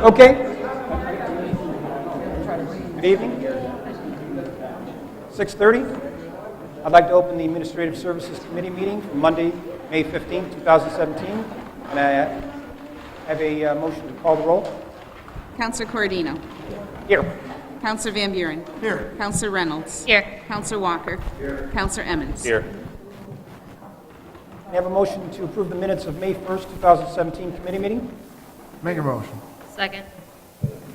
Okay. Good evening. 6:30. I'd like to open the Administrative Services Committee meeting for Monday, May 15, 2017. And I have a motion to call the roll. Counselor Corradino. Here. Counselor Van Buren. Here. Counselor Reynolds. Here. Counselor Walker. Here. Counselor Emmons. Here. I have a motion to approve the minutes of May 1st, 2017 committee meeting. Make a motion. Second.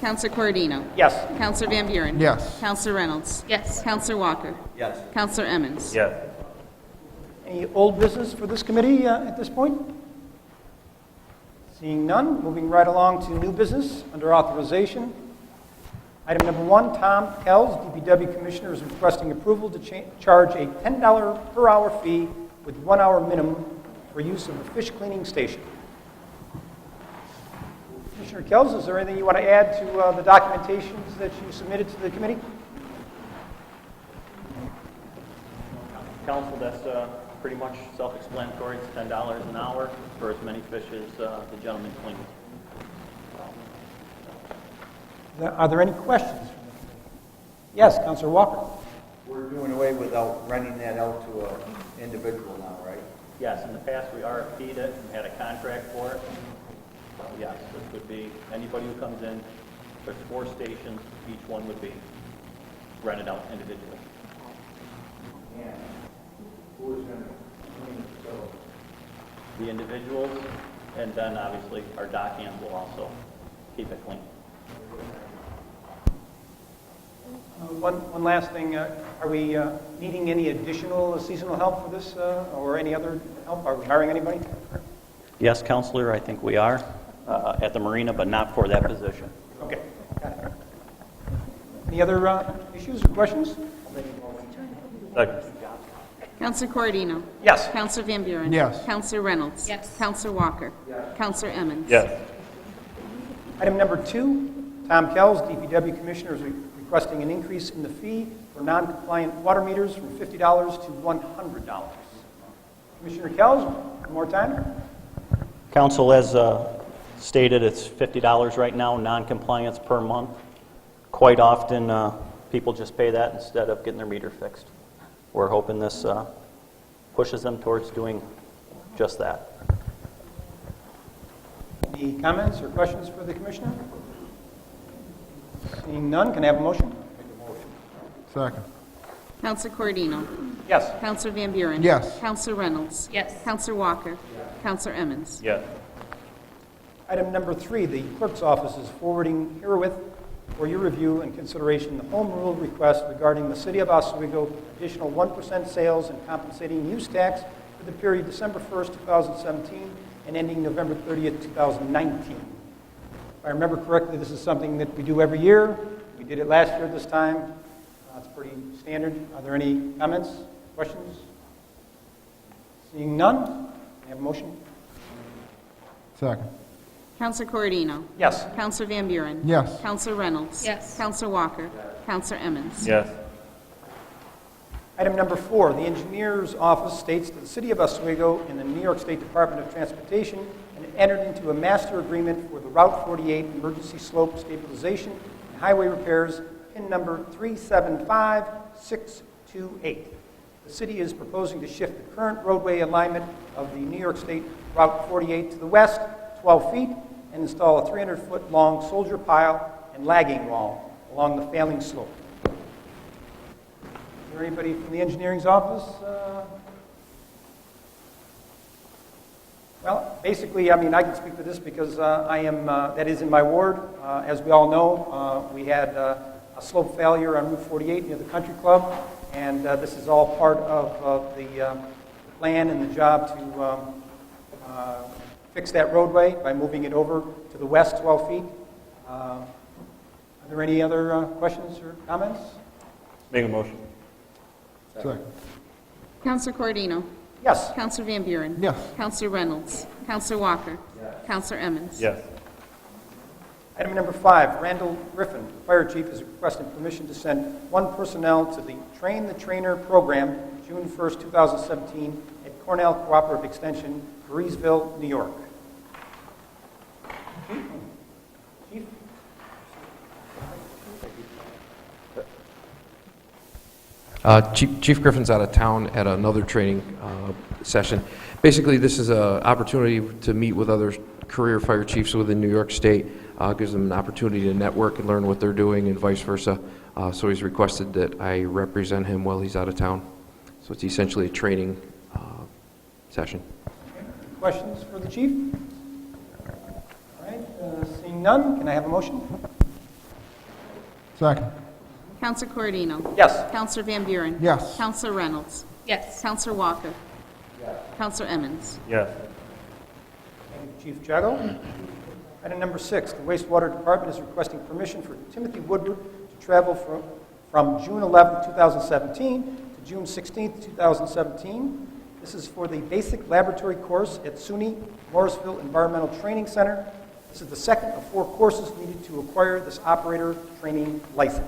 Counselor Corradino. Yes. Counselor Van Buren. Yes. Counselor Reynolds. Yes. Counselor Walker. Yes. Counselor Emmons. Yes. Any old business for this committee at this point? Seeing none, moving right along to new business under authorization. Item number 1, Tom Kells, DPW Commissioner, is requesting approval to charge a $10 per hour fee with 1 hour minimum for use of the fish cleaning station. Commissioner Kells, is there anything you want to add to the documentations that you submitted to the committee? Council, that's pretty much self-explanatory. It's $10 an hour for as many fish as the gentleman cleans. Are there any questions? Yes, Councilor Walker. We're doing away without renting that out to an individual now, right? Yes, in the past we RFP'd it and had a contract for it. Yes, this would be anybody who comes in. There's 4 stations. Each one would be rented out individually. And who is going to clean the facility? The individuals, and then obviously our dock hands will also keep it clean. One last thing, are we needing any additional seasonal help for this or any other help? Are we hiring anybody? Yes, Counselor, I think we are at the marina, but not for that position. Okay, got it. Any other issues or questions? Second. Counselor Corradino. Yes. Counselor Van Buren. Yes. Counselor Reynolds. Yes. Counselor Walker. Counselor Emmons. Yes. Item number 2, Tom Kells, DPW Commissioner, is requesting an increase in the fee for non-compliant water meters from $50 to $100. Commissioner Kells, one more time. Council, as stated, it's $50 right now, non-compliance per month. Quite often, people just pay that instead of getting their meter fixed. We're hoping this pushes them towards doing just that. Any comments or questions for the Commissioner? Seeing none, can I have a motion? Second. Counselor Corradino. Yes. Counselor Van Buren. Yes. Counselor Reynolds. Yes. Counselor Walker. Counselor Emmons. Yes. Item number 3, the Clerk's Office is forwarding herewith for your review and consideration the home rule request regarding the City of Oswego additional 1% sales and compensating use tax for the period December 1st, 2017 and ending November 30th, 2019. If I remember correctly, this is something that we do every year. We did it last year this time. It's pretty standard. Are there any comments, questions? Seeing none, can I have a motion? Second. Counselor Corradino. Yes. Counselor Van Buren. Yes. Counselor Reynolds. Yes. Counselor Walker. Counselor Emmons. Yes. Item number 4, the Engineer's Office states that the City of Oswego and the New York State Department of Transportation have entered into a master agreement for the Route 48 Emergency Slope Stabilization and Highway Repairs, PIN number 375628. The city is proposing to shift the current roadway alignment of the New York State Route 48 to the west 12 feet and install a 300-foot long soldier pile and lagging wall along the failing slope. Is there anybody from the engineering's office? Well, basically, I mean, I can speak to this because I am, that is in my ward. As we all know, we had a slope failure on Route 48 near the Country Club, and this is all part of the plan and the job to fix that roadway by moving it over to the west 12 feet. Are there any other questions or comments? Make a motion. Second. Counselor Corradino. Yes. Counselor Van Buren. Yes. Counselor Reynolds. Counselor Walker. Counselor Emmons. Yes. Item number 5, Randall Griffin, the fire chief, is requesting permission to send 1 personnel to the Train the Trainer program June 1st, 2017 at Cornell Cooperative Extension, Breezeville, New York. Chief? Chief Griffin's out of town at another training session. Basically, this is an opportunity to meet with other career fire chiefs within New York State. Gives them an opportunity to network and learn what they're doing and vice versa. So he's requested that I represent him while he's out of town. So it's essentially a training session. Any questions for the chief? All right, seeing none, can I have a motion? Second. Counselor Corradino. Yes. Counselor Van Buren. Yes. Counselor Reynolds. Yes. Counselor Walker. Counselor Emmons. Yes. Thank you, Chief Jago. Item number 6, the wastewater department is requesting permission for Timothy Woodward to travel from June 11, 2017 to June 16, 2017. This is for the basic laboratory course at SUNY Morrisville Environmental Training Center. This is the second of 4 courses needed to acquire this operator training license.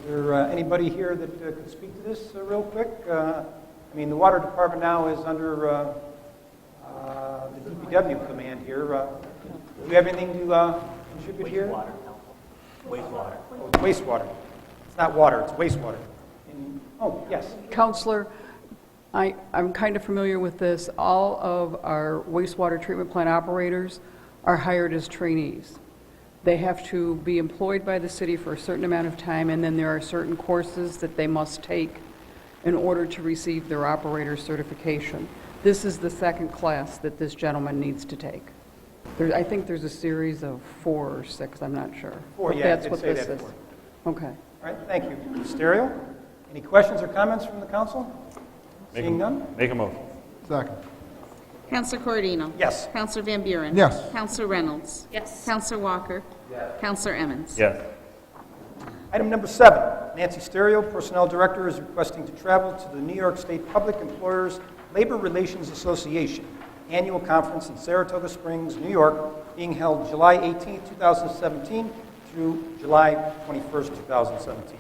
Is there anybody here that could speak to this real quick? I mean, the water department now is under the DPW command here. Do you have anything to contribute here? Wastewater. Oh, it's wastewater. It's not water, it's wastewater. Oh, yes. Counselor, I'm kind of familiar with this. All of our wastewater treatment plant operators are hired as trainees. They have to be employed by the city for a certain amount of time, and then there are certain courses that they must take in order to receive their operator certification. This is the second class that this gentleman needs to take. I think there's a series of 4 or 6, I'm not sure. 4, But yeah, I that's did what say this that is. before. Okay. All right, thank you. Mr. Stereo, any questions or comments from the council? Seeing none? Make a motion. Second. Counselor Corradino. Yes. Counselor Van Buren. Yes. Counselor Reynolds. Yes. Counselor Walker. Counselor Emmons. Yes. Item number 7, Nancy Stereo, Personnel Director, is requesting to travel to the New York State Public Employers Labor Relations Association Annual Conference in Saratoga Springs, New York, being held July 18, 2017 through July 21st, 2017.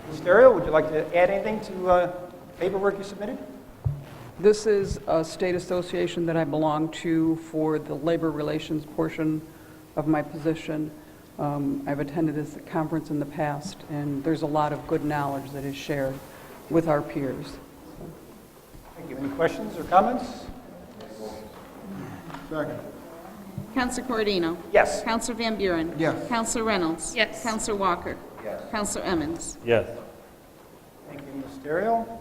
Ms. Stereo, would you like to add anything to paperwork you submitted? This is a state association that I belong to for the labor relations portion of my position. I've attended this conference in the past, and there's a lot of good knowledge that is shared with our peers. Thank you. Any questions or comments? Second. Counselor Corradino. Yes. Counselor Van Buren. Yes. Counselor Reynolds. Yes. Counselor Walker. Counselor Emmons. Yes. Thank you, Ms. Stereo.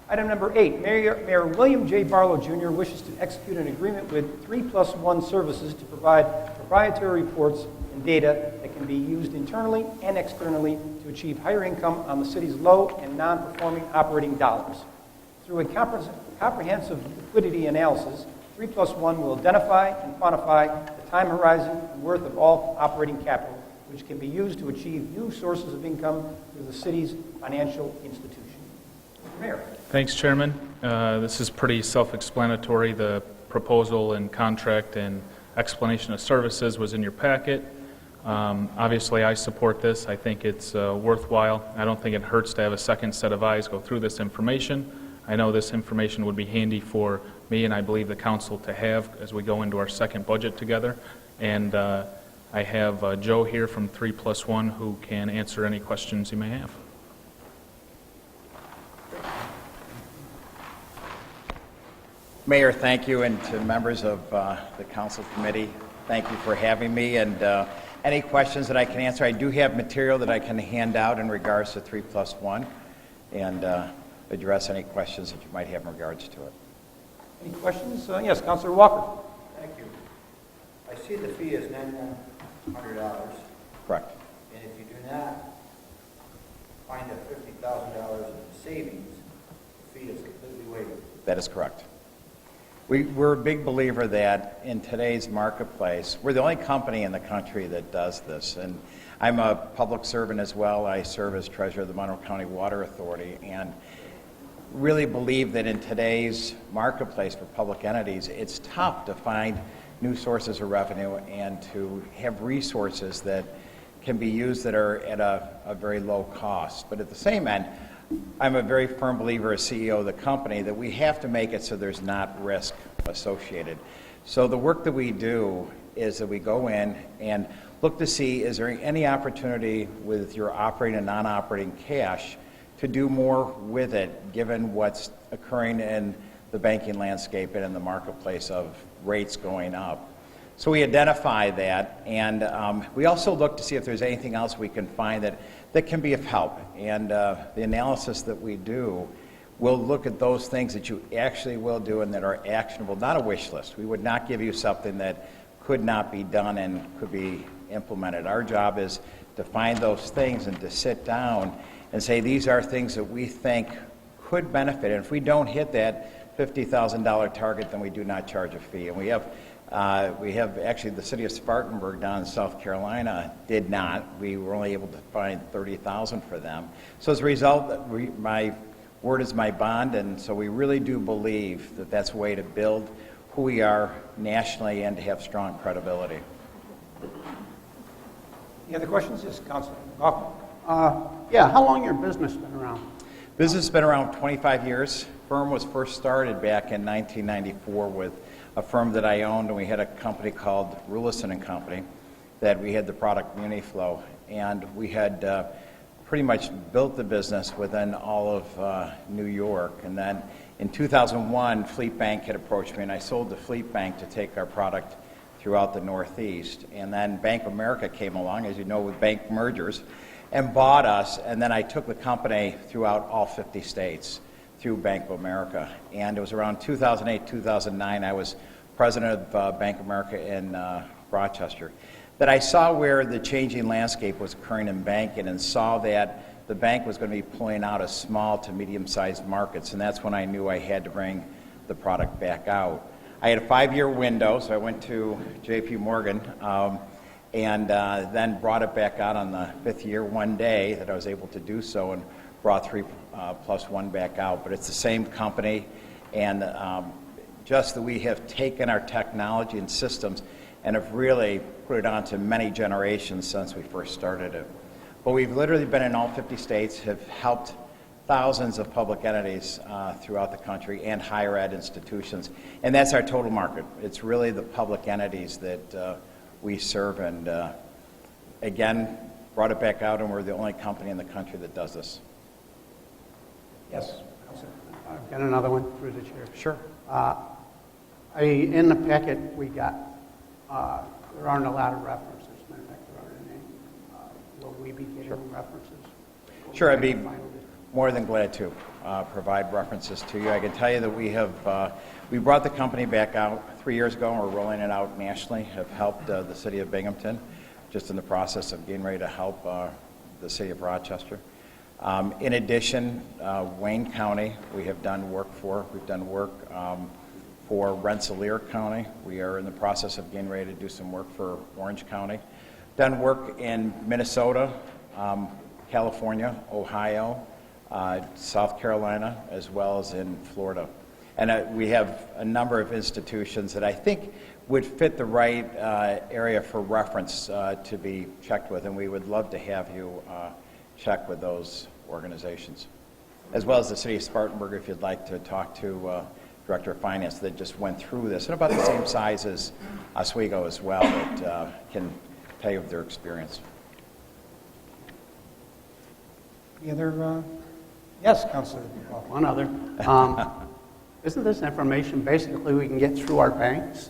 Item number 8, Mayor William J. Barlow Jr. wishes to execute an agreement with 3+1 Services to provide proprietary reports and data that can be used internally and externally to achieve higher income on the city's low and non-performing operating dollars. Through a comprehensive liquidity analysis, 3+1 will identify and quantify the time horizon and worth of all operating capital, which can be used to achieve new sources of income through the city's financial institution. Mr. Mayor. Thanks, Chairman. This is pretty self-explanatory. The proposal and contract and explanation of services was in your packet. Obviously, I support this. I think it's worthwhile. I don't think it hurts to have a second set of eyes go through this information. I know this information would be handy for me and I believe the council to have as we go into our second budget together. And I have Joe here from 3+1 who can answer any questions you may have. Mayor, thank you, and to members of the council committee, thank you for having me. And any questions that I can answer, I do have material that I can hand out in regards to 3+1 and address any questions that you might have in regards to it. Any questions? Yes, Councilor Walker. Thank you. I see the fee is $9,100, Correct. and if you do not find a $50,000 in savings, the fee is completely waived. That is correct. We're a big believer that in today's marketplace, we're the only company in the country that does this. And I'm a public servant as well. I serve as treasurer of the Monroe County Water Authority, and really believe that in today's marketplace for public entities, it's tough to find new sources of revenue and to have resources that can be used that are at a very low cost. But at the same end, I'm a very firm believer as CEO of the company that we have to make it so there's not risk associated. So the work that we do is that we go in and look to see, is there any opportunity with your operating and non-operating cash to do more with it, given what's occurring in the banking landscape and in the marketplace of rates going up. So we identify that, and we also look to see if there's anything else we can find that can be of help. And the analysis that we do will look at those things that you actually will do and that are actionable, not a wish list. We would not give you something that could not be done and could be implemented. Our job is to find those things and to sit down and say these are things that we think could benefit. And if we don't hit that $50,000 target, then we do not charge a fee. And we have actually the city of Spartanburg down in South Carolina did not. We were only able to find $30,000 for them. So as a result, my word is my bond, and so we really do believe that that's a way to build who we are nationally and to have strong credibility. Any other questions? Yes, Councilman Hoffman. Yeah, how long your business been around? Business has been around 25 years. Firm was first started back in 1994 with a firm that I owned, and we had a company called Rulison & Company that we had the product Muniflow, and we had pretty much built the business within all of New York. And then in 2001, Fleet Bank had approached me, and I sold to Fleet Bank to take our product throughout the Northeast. And then Bank of America came along, as you know, with bank mergers, and bought us. And then I took the company throughout all 50 states through Bank of America. And it was around 2008, 2009, I was president of Bank of America in Rochester, that I saw where the changing landscape was occurring in banking and saw that the bank was going to be pulling out of small to medium-sized markets, and that's when I knew I had to bring the product back out. I had a 5-year window, so I went to J.P. Morgan and then brought it back out on the 5th year one day that I was able to do so and brought 3+1 back out. But it's the same company, and just that we have taken our technology and systems and have really put it on to many generations since we first started it. But we've literally been in all 50 states, have helped thousands of public entities throughout the country and higher ed institutions. And that's our total market. It's really the public entities that we serve, and again, brought it back out, and we're the only company in the country that does this. Yes, Councilman. I've got another one through the chair. Sure. In the packet we got, there aren't a lot of references. Matter of fact, there aren't any. Will we be getting references? Sure, I'd be more than glad to provide references to you. I can tell you that we brought the company back out 3 years ago, and we're rolling it out nationally, have helped the city of Binghamton, just in the process of getting ready to help the city of Rochester. In addition, Wayne County, we have done work for. We've done work for Rensselaer County. We are in the process of getting ready to do some work for Orange County. Done work in Minnesota, California, Ohio, South Carolina, as well as in Florida. And we have a number of institutions that I think would fit the right area for reference to be checked with, and we would love to have you check with those organizations, as well as the city of Spartanburg if you'd like to talk to Director of Finance that just went through this, and about the same size as Oswego as well, that can tell you of their experience. Any other? Yes, Councilor. One other. Isn't this information basically we can get through our banks?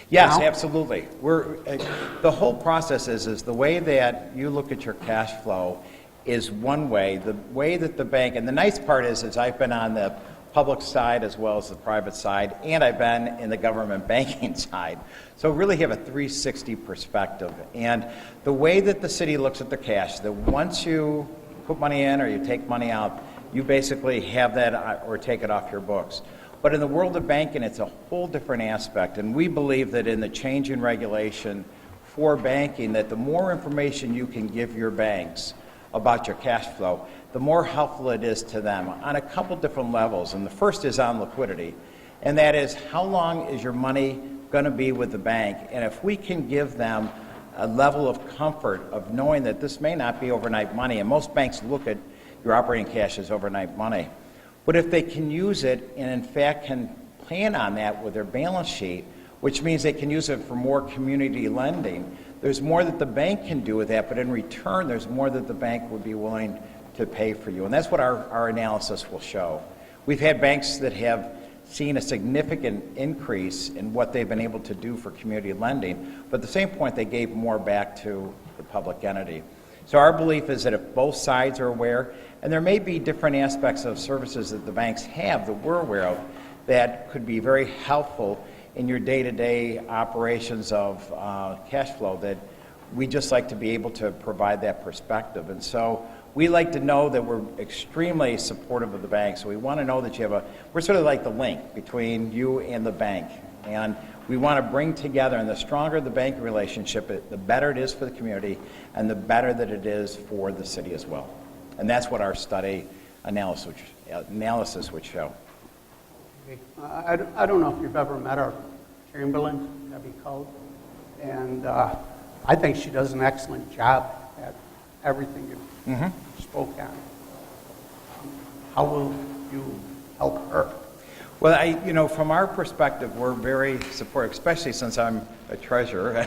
Yes, now? absolutely. The whole process is the way that you look at your cash flow is one way. The way that the bank, and the nice part is I've been on the public side as well as the private side, and I've been in the government banking side. So really have a 360 perspective. And the way that the city looks at the cash, that once you put money in or you take money out, you basically have that or take it off your books. But in the world of banking, it's a whole different aspect. And we believe that in the change in regulation for banking, that the more information you can give your banks about your cash flow, the more helpful it is to them on a couple different levels. And the first is on liquidity. And that is, how long is your money going to be with the bank? And if we can give them a level of comfort of knowing that this may not be overnight money, and most banks look at your operating cash as overnight money. But if they can use it and in fact can plan on that with their balance sheet, which means they can use it for more community lending. There's more that the bank can do with that, but in return, there's more that the bank would be willing to pay for you. And that's what our analysis will show. We've had banks that have seen a significant increase in what they've been able to do for community lending, but at the same point, they gave more back to the public entity. So our belief is that if both sides are aware, and there may be different aspects of services that the banks have that we're aware of that could be very helpful in your day-to-day operations of cash flow, that we just like to be able to provide that perspective. And so we like to know that we're extremely supportive of the bank. So we want to know that you have we're sort of like the link between you and the bank. And we want to bring together, and the stronger the bank relationship, the better it is for the community, and the better that it is for the city as well. And that's what our study analysis would show. I don't know if you've ever met our Chamberlain, Debbie Cole, and I think she does an excellent job at everything you spoke on. How will you help her? Well, from our perspective, we're very supportive, especially since I'm a treasurer.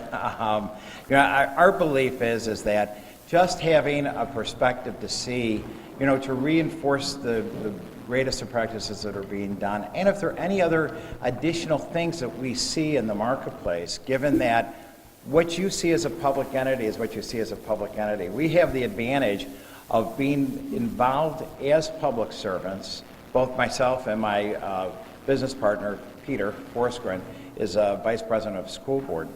Our belief is that just having a perspective to see, to reinforce the greatest of practices that are being done, and if there are any other additional things that we see in the marketplace, given that what you see as a public entity is what you see as a public entity. We have the advantage of being involved as public servants. Both myself and my business partner, Peter Forsgren, is Vice President of School Board.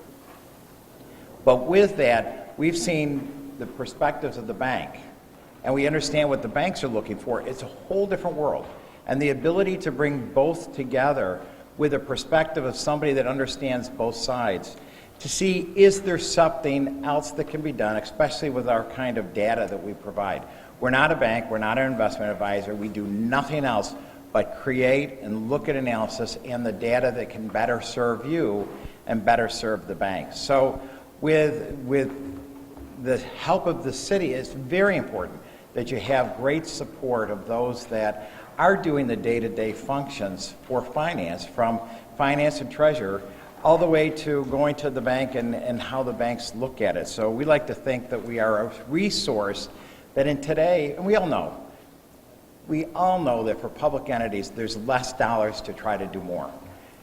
But with that, we've seen the perspectives of the bank, and we understand what the banks are looking for. It's a whole different world. And the ability to bring both together with a perspective of somebody that understands both sides, to see, is there something else that can be done, especially with our kind of data that we provide. We're not a bank, we're not an investment advisor, we do nothing else but create and look at analysis and the data that can better serve you and better serve the bank. So with the help of the city, it's very important that you have great support of those that are doing the day-to-day functions for finance, from finance and treasurer, all the way to going to the bank and how the banks look at it. So we like to think that we are a resource that in today, and we all know that for public entities, there's less dollars to try to do more.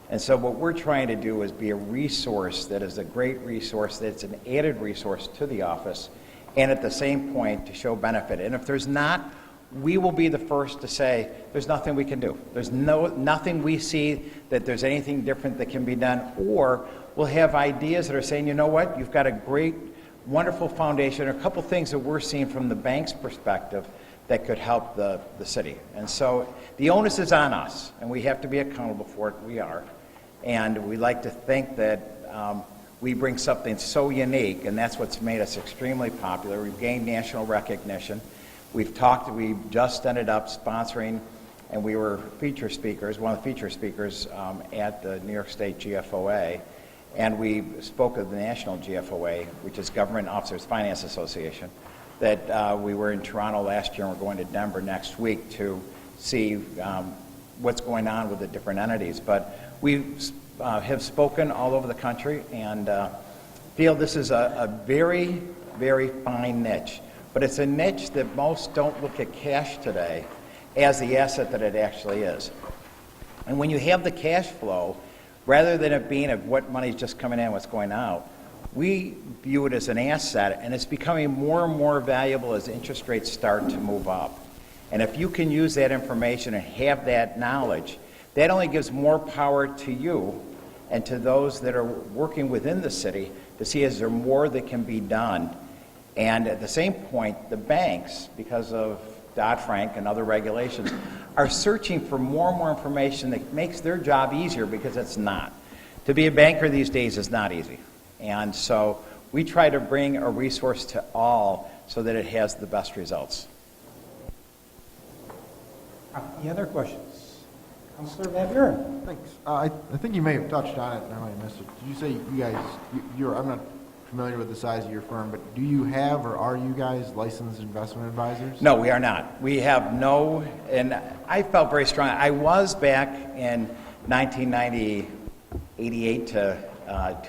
And so what we're trying to do is be a resource that is a great resource, that's an added resource to the office, and at the same point to show benefit. And if there's not, we will be the first to say there's nothing we can do. There's nothing we see that there's anything different that can be done, or we'll have ideas that are saying, you know what, you've got a great, wonderful foundation, or a couple things that we're seeing from the bank's perspective that could help the city. And so the onus is on us, and we have to be accountable for it. We are. And we like to think that we bring something so unique, and that's what's made us extremely popular. We've gained national recognition. We just ended up sponsoring, and we were feature speakers, one of the feature speakers at the New York State GFOA, and we spoke at the National GFOA, which is Government Officers Finance Association, that we were in Toronto last year, and we're going to Denver next week to see what's going on with the different entities. But we have spoken all over the country and feel this is a very, very fine niche. But it's a niche that most don't look at cash today as the asset that it actually is. And when you have the cash flow, rather than it being of what money's just coming in, what's going out, we view it as an asset, and it's becoming more and more valuable as interest rates start to move up. And if you can use that information and have that knowledge, that only gives more power to you and to those that are working within the city to see is there more that can be done. And at the same point, the banks, because of Dodd-Frank and other regulations, are searching for more and more information that makes their job easier, because it's not. To be a banker these days is not easy. And so we try to bring a resource to all so that it has the best results. Any other questions? Councilor Van Buren. Thanks. I think you may have touched on it, and I might have missed it. Did you say you guys, I'm not familiar with the size of your firm, but do you have, or are you guys licensed investment advisors? No, we are not. We have no, and I felt very strong. I was back in 1998 1988 to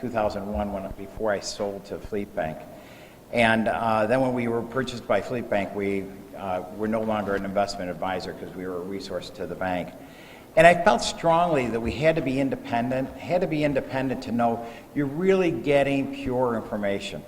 2001, before I sold to Fleet Bank. And then when we were purchased by Fleet Bank, we were no longer an investment advisor because we were a resource to the bank. And I felt strongly that we had to be independent, to know you're really getting pure information.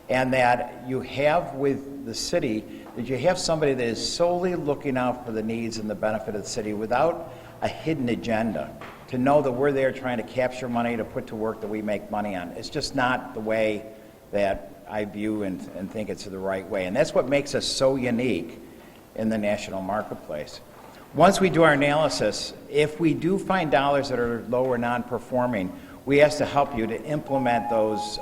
And that you have with the city, that you have somebody that is solely looking out for the needs and the benefit of the city without a hidden agenda, to know that we're there trying to capture money to put to work that we make money on. It's just not the way that I view and think it's the right way. And that's what makes us so unique in the national marketplace. Once we do our analysis, if we do find dollars that are low or non-performing, we ask to help you to implement those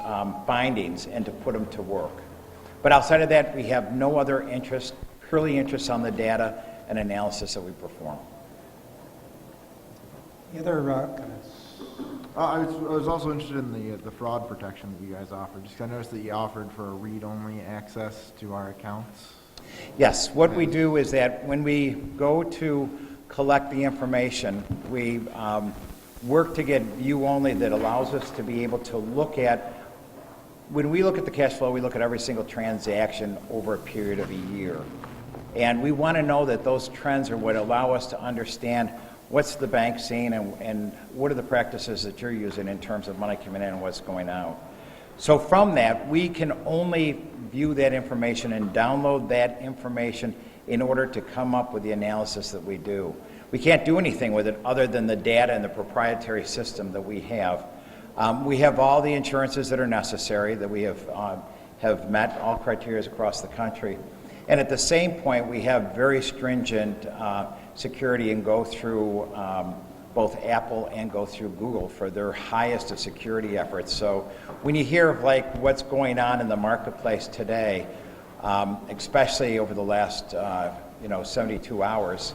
findings and to put them to work. But outside of that, we have no other interest, purely interest on the data and analysis that we perform. Any other comments? I was also interested in the fraud protection that you guys offered. Just I noticed that you offered for read-only access to our accounts. Yes, what we do is that when we go to collect the information, we work to get view only that allows us to be able to look at, when we look at the cash flow, we look at every single transaction over a period of a year. And we want to know that those trends are what allow us to understand what's the bank seeing and what are the practices that you're using in terms of money coming in and what's going out. So from that, we can only view that information and download that information in order to come up with the analysis that we do. We can't do anything with it other than the data and the proprietary system that we have. We have all the insurances that are necessary, that we have met all criteria across the country. And at the same point, we have very stringent security and go through both Apple and go through Google for their highest of security efforts. So when you hear of like what's going on in the marketplace today, especially over the last 72 hours,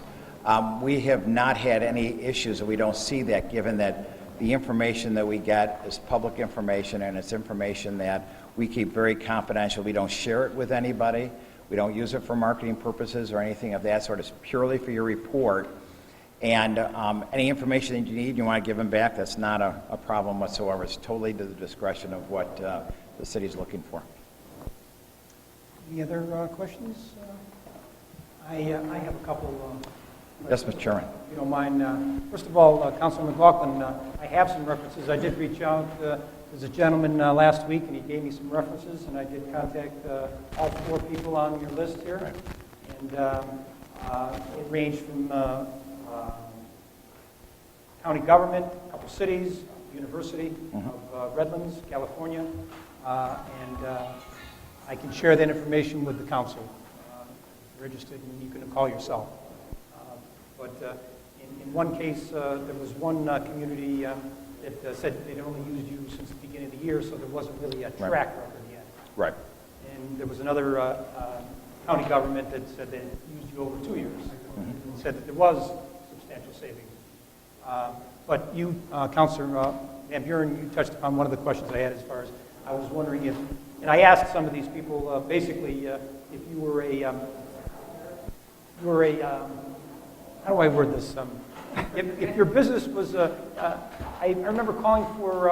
we have not had any issues, and we don't see that, given that the information that we get is public information, and it's information that we keep very confidential. We don't share it with anybody. We don't use it for marketing purposes or anything of that sort. It's purely for your report. And any information that you need, you want to give them back, that's not a problem whatsoever. It's totally to the discretion of what the city's looking for. Any other questions? I have a couple. Yes, Mr. Chairman. If you don't mind. First of all, Councilman McLaughlin, I have some references. I did reach out. There's a gentleman last week, and he gave me some references, and I did contact all 4 people on your list here. Right. And it ranged from county government, a couple cities, University of Redlands, California, and I can share that information with the council. If you're interested, and you can call yourself. But in one case, there was one community that said they'd only used you since the beginning of the year, so there wasn't really a track record yet. Right. And there was another county government that said they used you over 2 years, and said that there was substantial savings. But you, Councilor Van Buren, you touched upon one of the questions I had as far as I was wondering if, and I asked some of these people basically if you were how do I word this? If your business was, I remember calling for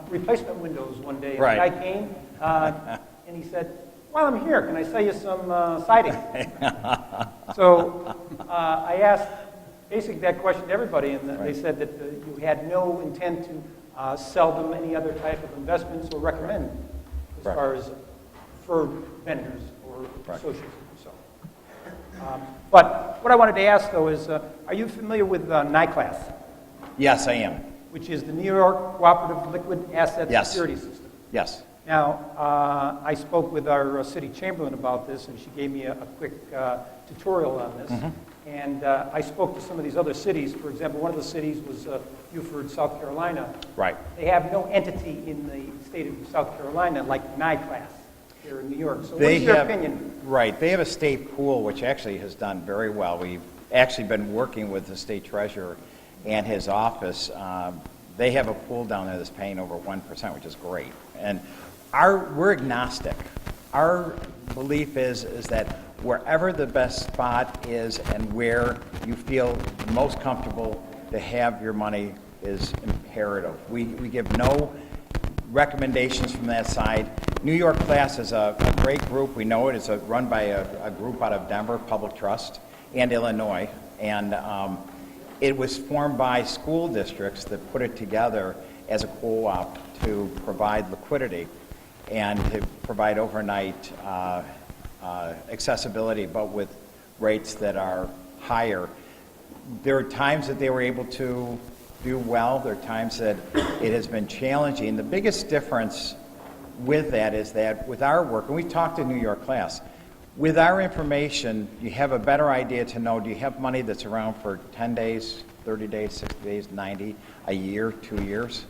replacement windows one day. Right. And the guy came and he said, "While I'm here, can I sell you some siding?" So I asked basically that question to everybody, and they said that you had no intent to sell them any other type of investments or recommend as far as preferred vendors or associates or so. But what I wanted to ask, though, is are you familiar with NICLAS? Yes, I am. Which is the New York Cooperative Liquid Asset Security System. Yes. Now, I spoke with our city chamberlain about this, and she gave me a quick tutorial on this. And I spoke to some of these other cities. For example, one of the cities was Beaufort, South Carolina. Right. They have no entity in the state of South Carolina like NICLAS here in New York. So what's your opinion? Right. They have a state pool, which actually has done very well. We've actually been working with the state treasurer and his office. They have a pool down there that's paying over 1%, which is great. And we're agnostic. Our belief is that wherever the best spot is and where you feel most comfortable to have your money is imperative. We give no recommendations from that side. New York Class is a great group. We know it. It's run by a group out of Denver, Public Trust, and Illinois. And it was formed by school districts that put it together as a co-op to provide liquidity and to provide overnight accessibility, but with rates that are higher. There are times that they were able to do well. There are times that it has been challenging. The biggest difference with that is that with our work, and we talked to New York Class, with our information, you have a better idea to know, do you have money that's around for 10 days, 30 days, 60 days, 90, a year, 2 years?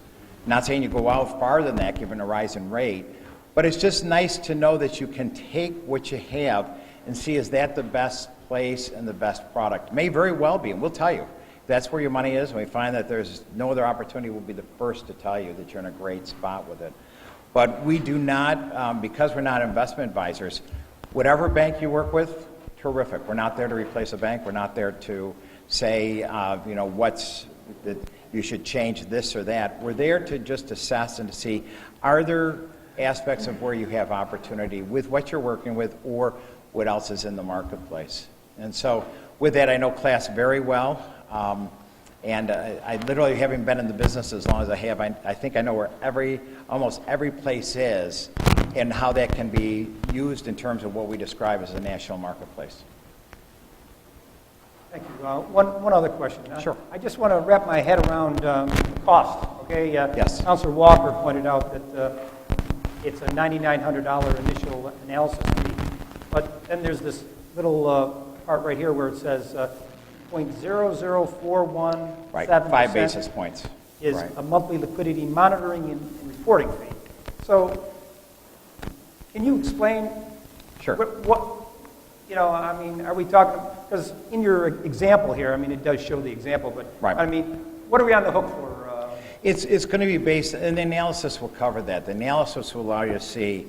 Not saying you go out farther than that, given a rise in rate, but it's just nice to know that you can take what you have and see, is that the best place and the best product? May very well be, and we'll tell you. If that's where your money is, and we find that there's no other opportunity, we'll be the first to tell you that you're in a great spot with it. But we do not, because we're not investment advisors, whatever bank you work with, terrific. We're not there to replace a bank. We're not there to say, what's that you should change this or that. We're there to just assess and to see, are there aspects of where you have opportunity with what you're working with or what else is in the marketplace. And so with that, I know Class very well. And I literally, having been in the business as long as I have, I think I know where almost every place is and how that can be used in terms of what we describe as a national marketplace. Thank you. One other question. Sure. I just want to wrap my head around cost, okay? Yes. Councilor Walker pointed out that it's a $9,900 initial analysis fee, but then there's this little part right here where it says 0.0041 Right, 5 basis points. Is right. a monthly liquidity monitoring and reporting fee. So can you explain? Sure. Are we talking, because in your example here, it does show the example, but Right. What are we on the hook for? It's going to be based, and the analysis will cover that. The analysis will allow you to see,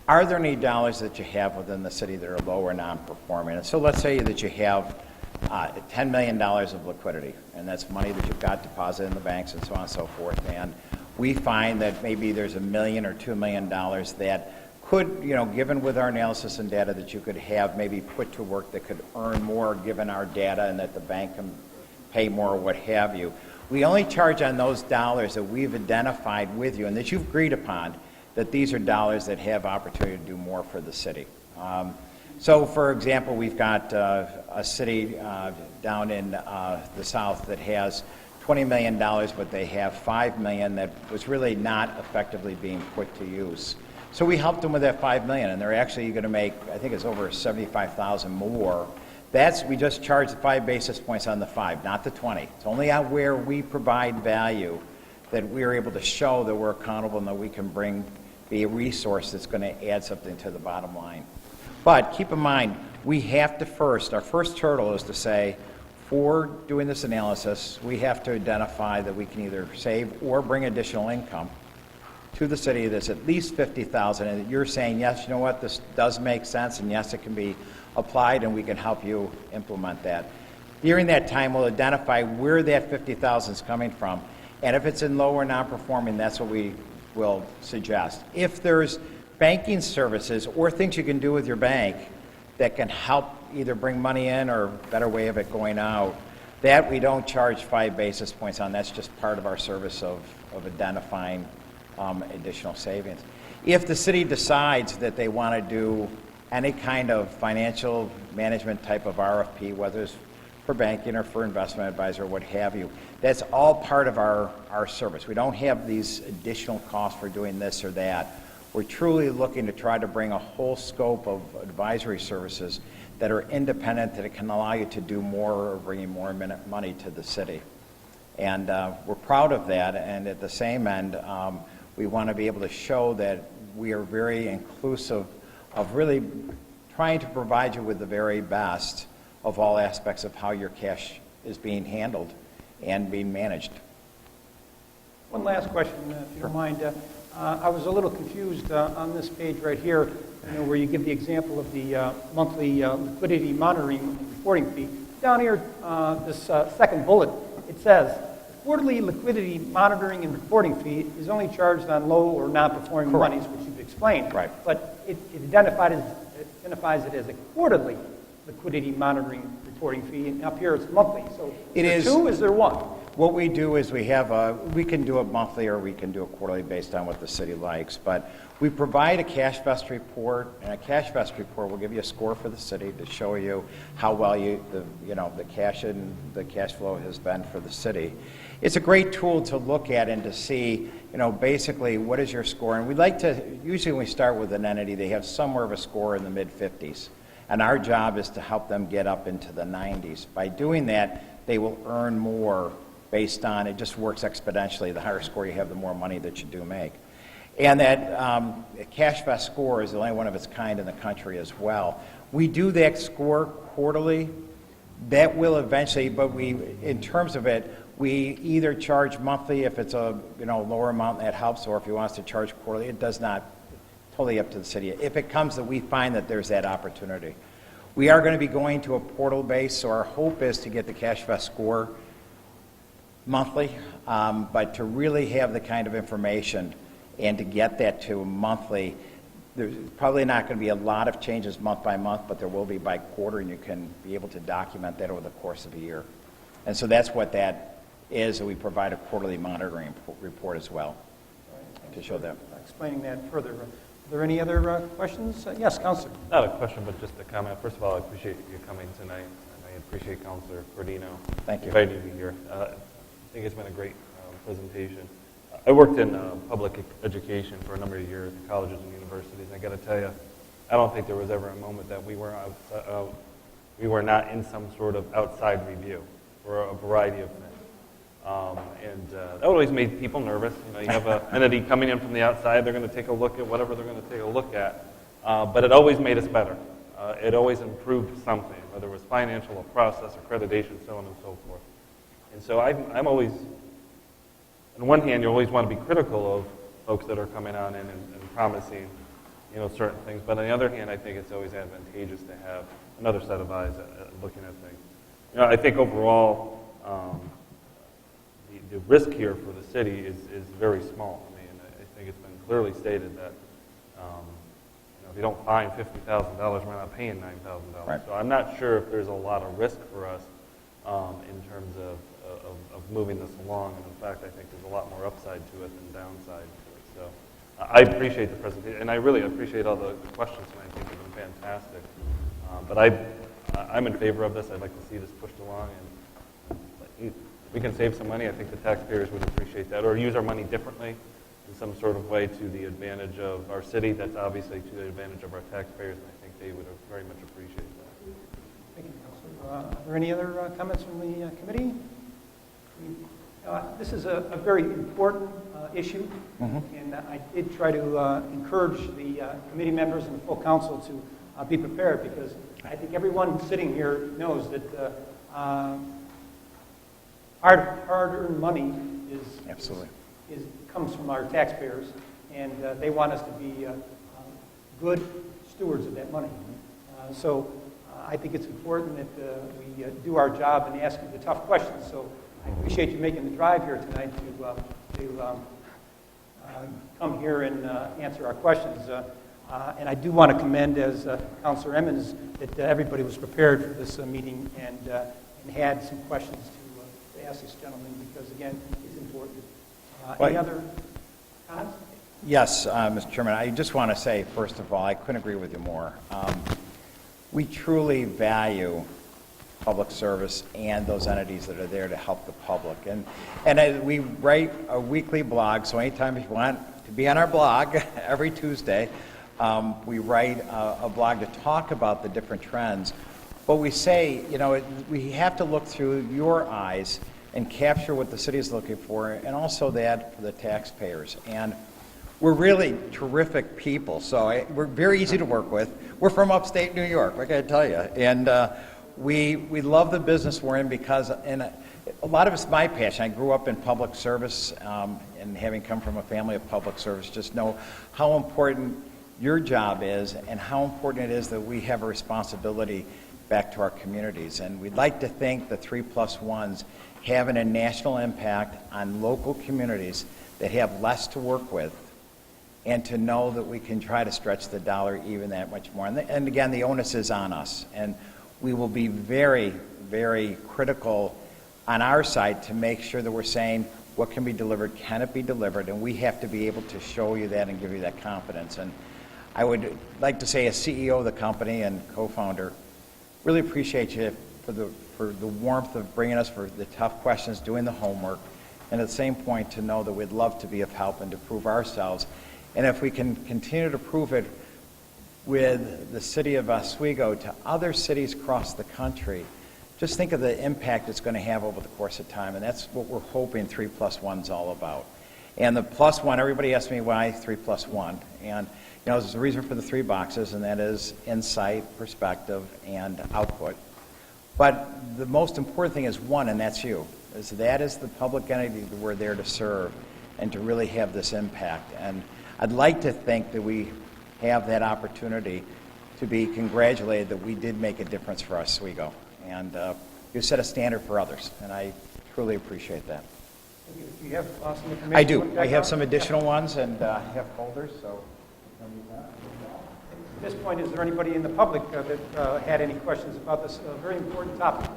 are there any dollars that you have within the city that are low or non-performing? And so let's say that you have $10 million of liquidity, and that's money that you've got deposited in the banks and so on and so forth. And we find that maybe there's $1 million or $2 million that could, given with our analysis and data, that you could have maybe put to work that could earn more given our data and that the bank can pay more or what have you. We only charge on those dollars that we've identified with you and that you've agreed upon that these are dollars that have opportunity to do more for the city. So, for example, we've got a city down in the south that has $20 million, but they have $5 million that was really not effectively being put to use. So we helped them with that $5 million, and they're actually going to make, I think it's over $75,000 more. We just charge the 5 basis points on the 5, not the 20. It's only on where we provide value that we're able to show that we're accountable and that we can be a resource that's going to add something to the bottom line. But keep in mind, we have to our first hurdle is to say, for doing this analysis, we have to identify that we can either save or bring additional income to the city that's at least $50,000, and you're saying, yes, you know what, this does make sense, and yes, it can be applied, and we can help you implement that. During that time, we'll identify where that $50,000 is coming from, and if it's in low or non-performing, that's what we will suggest. If there's banking services or things you can do with your bank that can help either bring money in or a better way of it going out, that we don't charge 5 basis points on. That's just part of our service of identifying additional savings. If the city decides that they want to do any kind of financial management type of RFP, whether it's for banking or for investment advisor or what have you, that's all part of our service. We don't have these additional costs for doing this or that. We're truly looking to try to bring a whole scope of advisory services that are independent, that it can allow you to do more or bringing more money to the city. And we're proud of that, and at the same end, we want to be able to show that we are very inclusive of really trying to provide you with the very best of all aspects of how your cash is being handled and being managed. One last question, if you don't mind. I was a little confused on this page right here, where you give the example of the monthly liquidity monitoring and reporting fee. Down here, this second bullet, it says, quarterly liquidity monitoring and reporting fee is only charged on low or non-performing Correct. monies, which you've explained. Right. But it identifies it as a quarterly liquidity monitoring reporting fee, and up here it's monthly. So It is is- there two, is there one? What we do is we can do it monthly or we can do it quarterly based on what the city likes. But we provide a cash vest report, and a cash vest report will give you a score for the city to show you how well the cash flow has been for the city. It's a great tool to look at and to see, basically what is your score. And usually when we start with an entity, they have somewhere of a score in the mid-50s. And our job is to help them get up into the 90s. By doing that, they will earn more based on, it just works exponentially. The higher score you have, the more money that you do make. And that Cash Vest score is the only one of its kind in the country as well. We do that score quarterly. That will eventually, but in terms of it, we either charge monthly if it's a lower amount that helps, or if you want us to charge quarterly, it does not. Totally up to the city. If it comes that we find that there's that opportunity. We are going to be going to a portal base, so our hope is to get the Cash Vest score monthly, but to really have the kind of information and to get that to monthly, there's probably not going to be a lot of changes month by month, but there will be by quarter, and you can be able to document that over the course of a year. And so that's what that is, and we provide a quarterly monitoring report as well to show that. Explaining that further. Are there any other questions? Yes, Councilor. Not a question, but just a comment. First of all, I appreciate you coming tonight, and I appreciate Councilor Cordino Thank you. inviting me here. I think it's been a great presentation. I worked in public education for a number of years at colleges and universities, and I got to tell you, I don't think there was ever a moment that we were not in some sort of outside review for a variety of things. That always made people nervous. You have an entity coming in from the outside, they're going to take a look at whatever they're going to take a look at. But it always made us better. It always improved something, whether it was financial or process, accreditation, so on and so forth. And so I'm always, on one hand, you always want to be critical of folks that are coming on in and promising, certain things. But on the other hand, I think it's always advantageous to have another set of eyes at looking at things. I think overall, the risk here for the city is very small. I mean, I think it's been clearly stated that if you don't find $50,000, we're not paying $9,000. Right. So I'm not sure if there's a lot of risk for us in terms of moving this along. And in fact, I think there's a lot more upside to it than downside to it. So I appreciate the presentation, and I really appreciate all the questions, and I think they've been fantastic. But I'm in favor of this. I'd like to see this pushed along, and if we can save some money. I think the taxpayers would appreciate that, or use our money differently in some sort of way to the advantage of our city. That's obviously to the advantage of our taxpayers, and I think they would very much appreciate that. Thank you, Councilor. Are there any other comments from the committee? This is a very important issue, and I did try to encourage the committee members and the full council to be prepared, because I think everyone sitting here knows that hard-earned money Absolutely. comes from our taxpayers, and they want us to be good stewards of that money. So I think it's important that we do our job and ask you the tough questions. So I appreciate you making the drive here tonight to come here and answer our questions. And I do want to commend, as Councilor Emmons, that everybody was prepared for this meeting and had some questions to ask this gentleman, because, again, it's important. Any other comments? Yes, Mr. Chairman, I just want to say, first of all, I couldn't agree with you more. We truly value public service and those entities that are there to help the public. And we write a weekly blog, so anytime if you want to be on our blog every Tuesday, we write a blog to talk about the different trends. But we say, we have to look through your eyes and capture what the city is looking for, and also that for the taxpayers. And we're really terrific people, so we're very easy to work with. We're from upstate New York, like I tell you, and we love the business we're in because, and a lot of it's my passion. I grew up in public service, and having come from a family of public service, just know how important your job is and how important it is that we have a responsibility back to our communities. And we'd like to think the 3+1s having a national impact on local communities that have less to work with, and to know that we can try to stretch the dollar even that much more. And again, the onus is on us. And we will be very, very critical on our side to make sure that we're saying what can be delivered, can it be delivered, and we have to be able to show you that and give you that confidence. And I would like to say, as CEO of the company and co-founder, really appreciate you for the warmth of bringing us for the tough questions, doing the homework, and at the same point to know that we'd love to be of help and to prove ourselves. And if we can continue to prove it with the city of Oswego to other cities across the country, just think of the impact it's going to have over the course of time. And that's what we're hoping 3+1's all about. And the +1, everybody asks me why 3+1. And there's a reason for the 3 boxes, and that is insight, perspective, and output. But the most important thing is 1, and that's you. That is the public entity that we're there to serve and to really have this impact. And I'd like to think that we have that opportunity to be congratulated that we did make a difference for Oswego. And you set a standard for others, and I truly appreciate that. Do you have some information? I do. I have some additional ones, and have folders, so. At this point, is there anybody in the public that had any questions about this very important topic?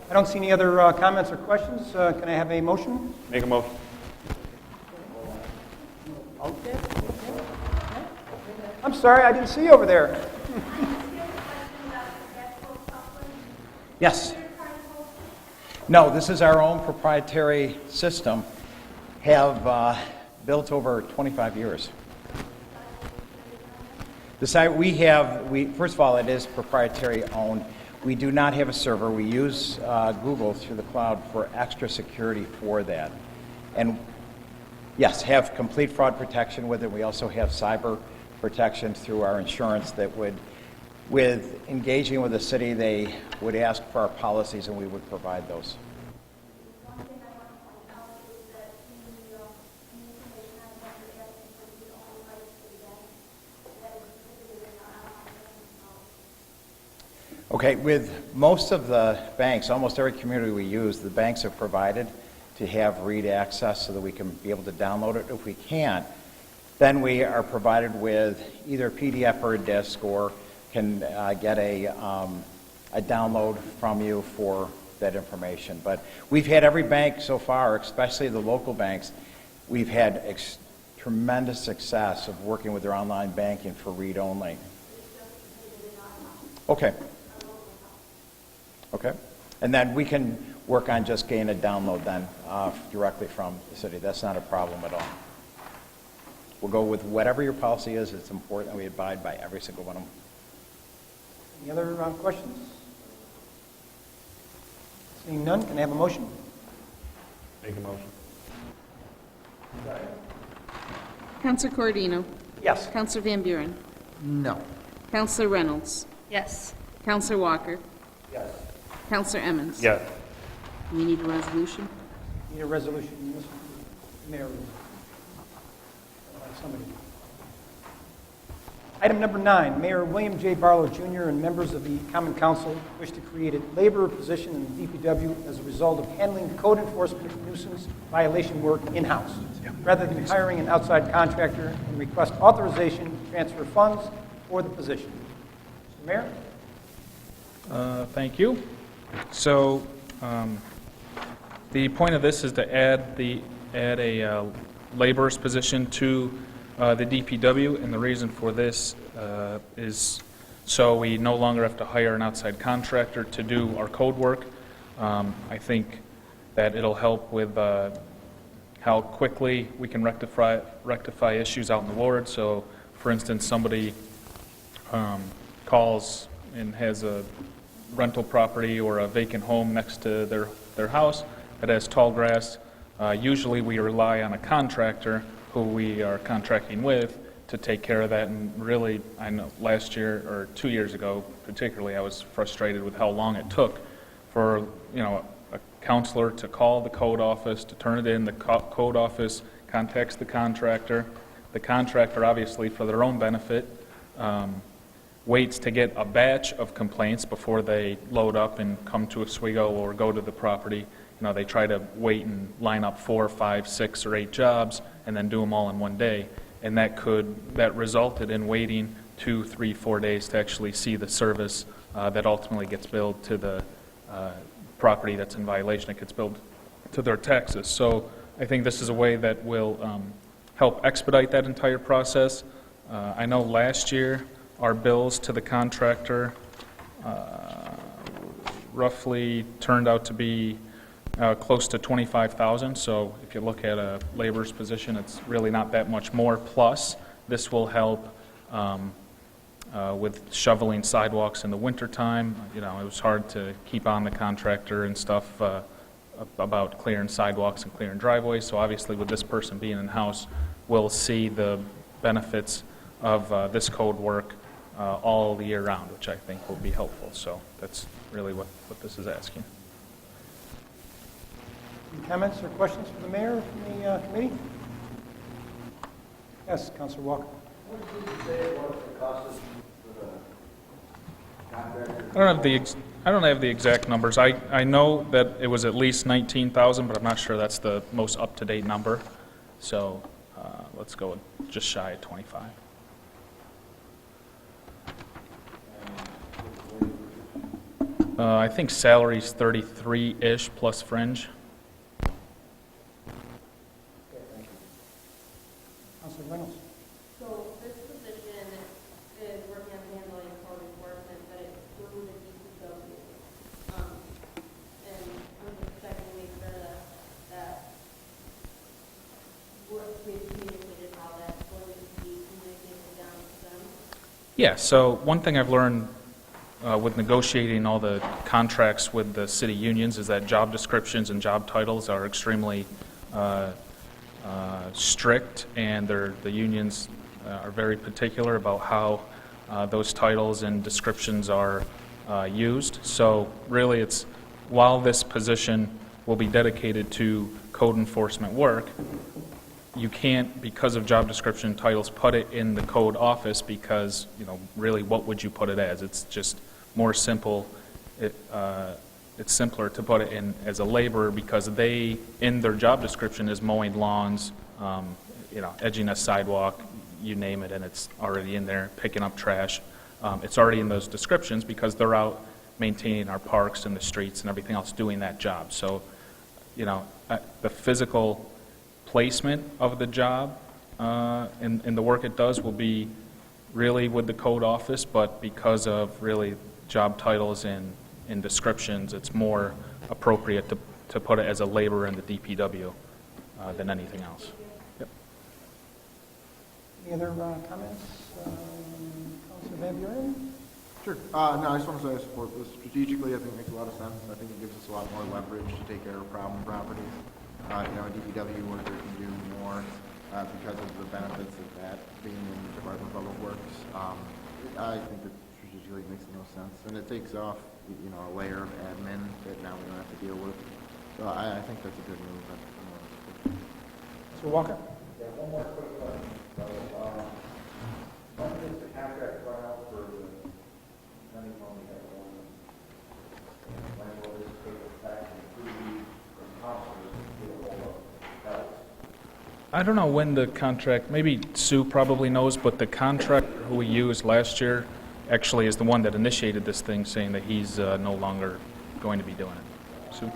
I don't see any other comments or questions. Can I have a motion? Make a motion. I'm sorry, I didn't see you over there. Yes. No, this is our own proprietary system. Have built over 25 years. First of all, it is proprietary owned. We do not have a server. We use Google through the cloud for extra security for that. And yes, have complete fraud protection with it. We also have cyber protection through our insurance that would, with engaging with the city, they would ask for our policies and we would provide those. Okay, with most of the banks, almost every community we use, the banks have provided to have read access so that we can be able to download it. If we can't, then we are provided with either a PDF or a disk, or can get a download from you for that information. But we've had every bank so far, especially the local banks, we've had tremendous success of working with their online banking for read only. Okay. Okay. And then we can work on just getting a download then directly from the city. That's not a problem at all. We'll go with whatever your policy is. It's important that we abide by every single one of them. Any other questions? Seeing none, can I have a motion? Make a motion. Counselor Corradino. Yes. Counselor Van Buren. No. Counselor Reynolds. Yes. Counselor Walker. Yes. Counselor Emmons. Yes. We need a resolution. Need a resolution, Mr. Mayor. Somebody. Item number 9, Mayor William J. Barlow Jr. and members of the Common Council wish to create a laborer position in the DPW as a result of handling code enforcement nuisance violation work in-house, rather than hiring an outside contractor, and request authorization to transfer funds for the position. Mr. Mayor? Thank you. So the point of this is to add a laborer's position to the DPW, and the reason for this is so we no longer have to hire an outside contractor to do our code work. I think that it'll help with how quickly we can rectify issues out in the ward. So, for instance, somebody calls and has a rental property or a vacant home next to their house that has tall grass. Usually we rely on a contractor who we are contracting with to take care of that. And really, I know last year or 2 years ago particularly, I was frustrated with how long it took for, a counselor to call the code office, to turn it in. The code office contacts the contractor. The contractor, obviously, for their own benefit, waits to get a batch of complaints before they load up and come to Oswego or go to the property. They try to wait and line up 4, 5, 6, or 8 jobs and then do them all in one day. And that resulted in waiting 2, 3, 4 days to actually see the service that ultimately gets billed to the property that's in violation. It gets billed to their taxes. So I think this is a way that will help expedite that entire process. I know last year our bills to the contractor roughly turned out to be close to $25,000. So if you look at a laborer's position, it's really not that much more. Plus, this will help with shoveling sidewalks in the wintertime. It was hard to keep on the contractor and stuff about clearing sidewalks and clearing driveways. So obviously, with this person being in-house, we'll see the benefits of this code work all the year round, which I think will be helpful. So that's really what this is asking. Any comments or questions for the mayor from the committee? Yes, Councilor Walker. What did you say was the cost for the contractor? I don't have the exact numbers. I know that it was at least 19,000, but I'm not sure that's the most up-to-date number. So let's go with just shy of 25. I think salary's 33-ish plus fringe. Councilor Reynolds. So this position is working on handling code enforcement, but it's through the DPW. And I'm just checking to make sure that we've communicated how that's going to be communicated down to them. Yeah, so one thing I've learned with negotiating all the contracts with the city unions is that job descriptions and job titles are extremely strict, and the unions are very particular about how those titles and descriptions are used. So really, it's while this position will be dedicated to code enforcement work, you can't, because of job description titles, put it in the code office because, really, what would you put it as? It's just more simple. It's simpler to put it in as a laborer because they, in their job description, is mowing lawns, edging a sidewalk, you name it, and it's already in there, picking up trash. It's already in those descriptions because they're out maintaining our parks and the streets and everything else, doing that job. So, the physical placement of the job and the work it does will be really with the code office, but because of really job titles and descriptions, it's more appropriate to put it as a laborer in the DPW than anything else. Yep. Any other comments? Councilor Van Buren? Sure. No, I just want to say I support this. Strategically, I think it makes a lot of sense. I think it gives us a lot more leverage to take care of problem properties. A DPW worker can do more because of the benefits of that being in the Department of Public Works. I think that strategically makes the most sense. And it takes off, a layer of admin that now we don't have to deal with. So I think that's a good move. Councilor Walker? Yeah, one more quick question. So, when does the contract run out for the, depending on the one, when will this take effect and who the councilors get a hold of that? I don't know when the contract, maybe Sue probably knows, but the contractor who we used last year actually is the one that initiated this thing, saying that he's no longer going to be doing it. Sue?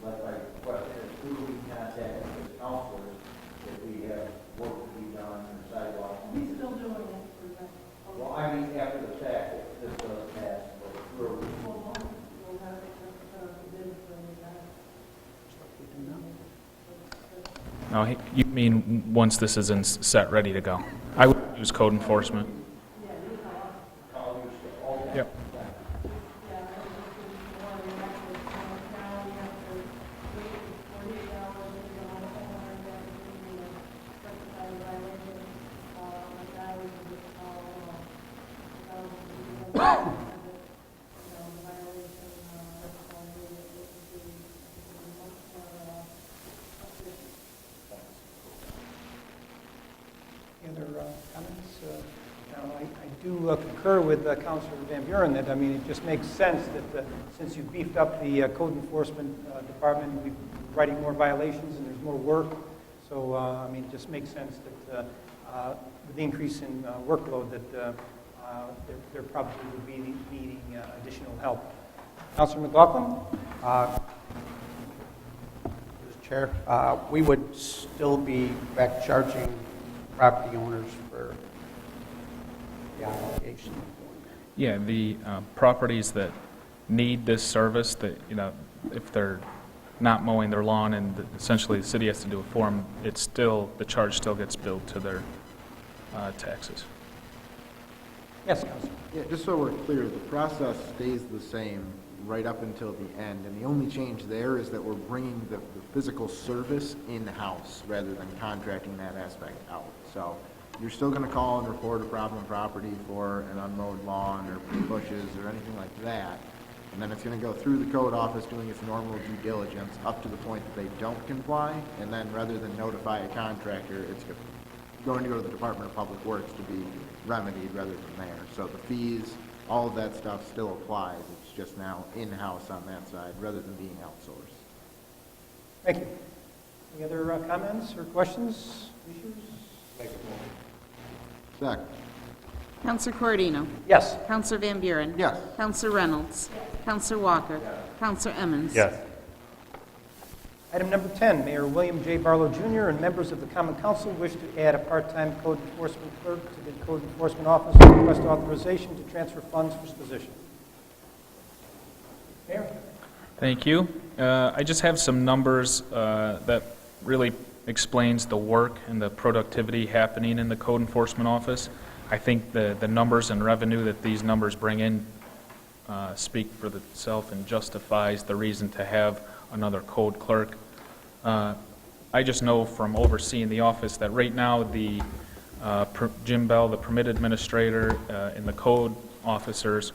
Like my question is, who do we contact as counselors if we have work to be done or sidewalk? He's still doing it. Well, I mean, after the fact, if this does pass, but through. No, you mean once this is set, ready to go. I would use code enforcement. Yep. do concur with Councilor Van Buren that, I mean, it just makes sense that since you beefed up the code enforcement department, we're writing more violations and there's more work. So, I mean, it just makes sense that with the increase in workload that there probably would be needing additional help. Councilor McLaughlin? Mr. Chair, we would still be back charging property owners for the obligation. Yeah, the properties that need this service, that, you know, if they're not mowing their lawn and essentially the city has to do it for them, it's still, the charge still gets billed to their taxes. Yes, Councilor. Yeah, just so we're clear, the process stays the same right up until the end, and the only change there is that we're bringing the physical service in-house rather than contracting that aspect out. So you're still going to call and report a problem property for an unmowed lawn or bushes or anything like that, and then it's going to go through the code office doing its normal due diligence up to the point that they don't comply, and then rather than notify a contractor, it's going to go to the Department of Public Works to be remedied rather than there. So the fees, all of that stuff still applies. It's just now in-house on that side rather than being outsourced. Thank you. Any other comments or questions, issues? Second. Counselor Corradino. Yes. Counselor Van Buren. Yes. Counselor Reynolds. Counselor Walker. Counselor Emmons. Yes. Item number 10, Mayor William J. Barlow Jr. and members of the Common Council wish to add a part-time code enforcement clerk to the Code Enforcement Office and request authorization to transfer funds for this position. Mayor? Thank you. I just have some numbers that really explains the work and the productivity happening in the Code Enforcement Office. I think the numbers and revenue that these numbers bring in speak for themselves and justifies the reason to have another code clerk. I just know from overseeing the office that right now the Jim Bell, the permit administrator, and the code officers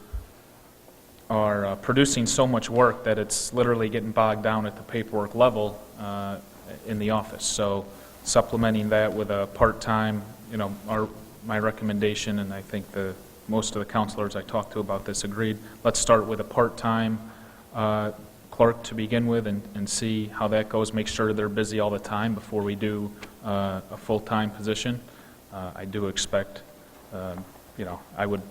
are producing so much work that it's literally getting bogged down at the paperwork level in the office. So supplementing that with a part-time, you know, my recommendation, and I think most of the counselors I talked to about this agreed, let's start with a part-time clerk to begin with and see how that goes. Make sure they're busy all the time before we do a full-time position. I do expect, you know, I would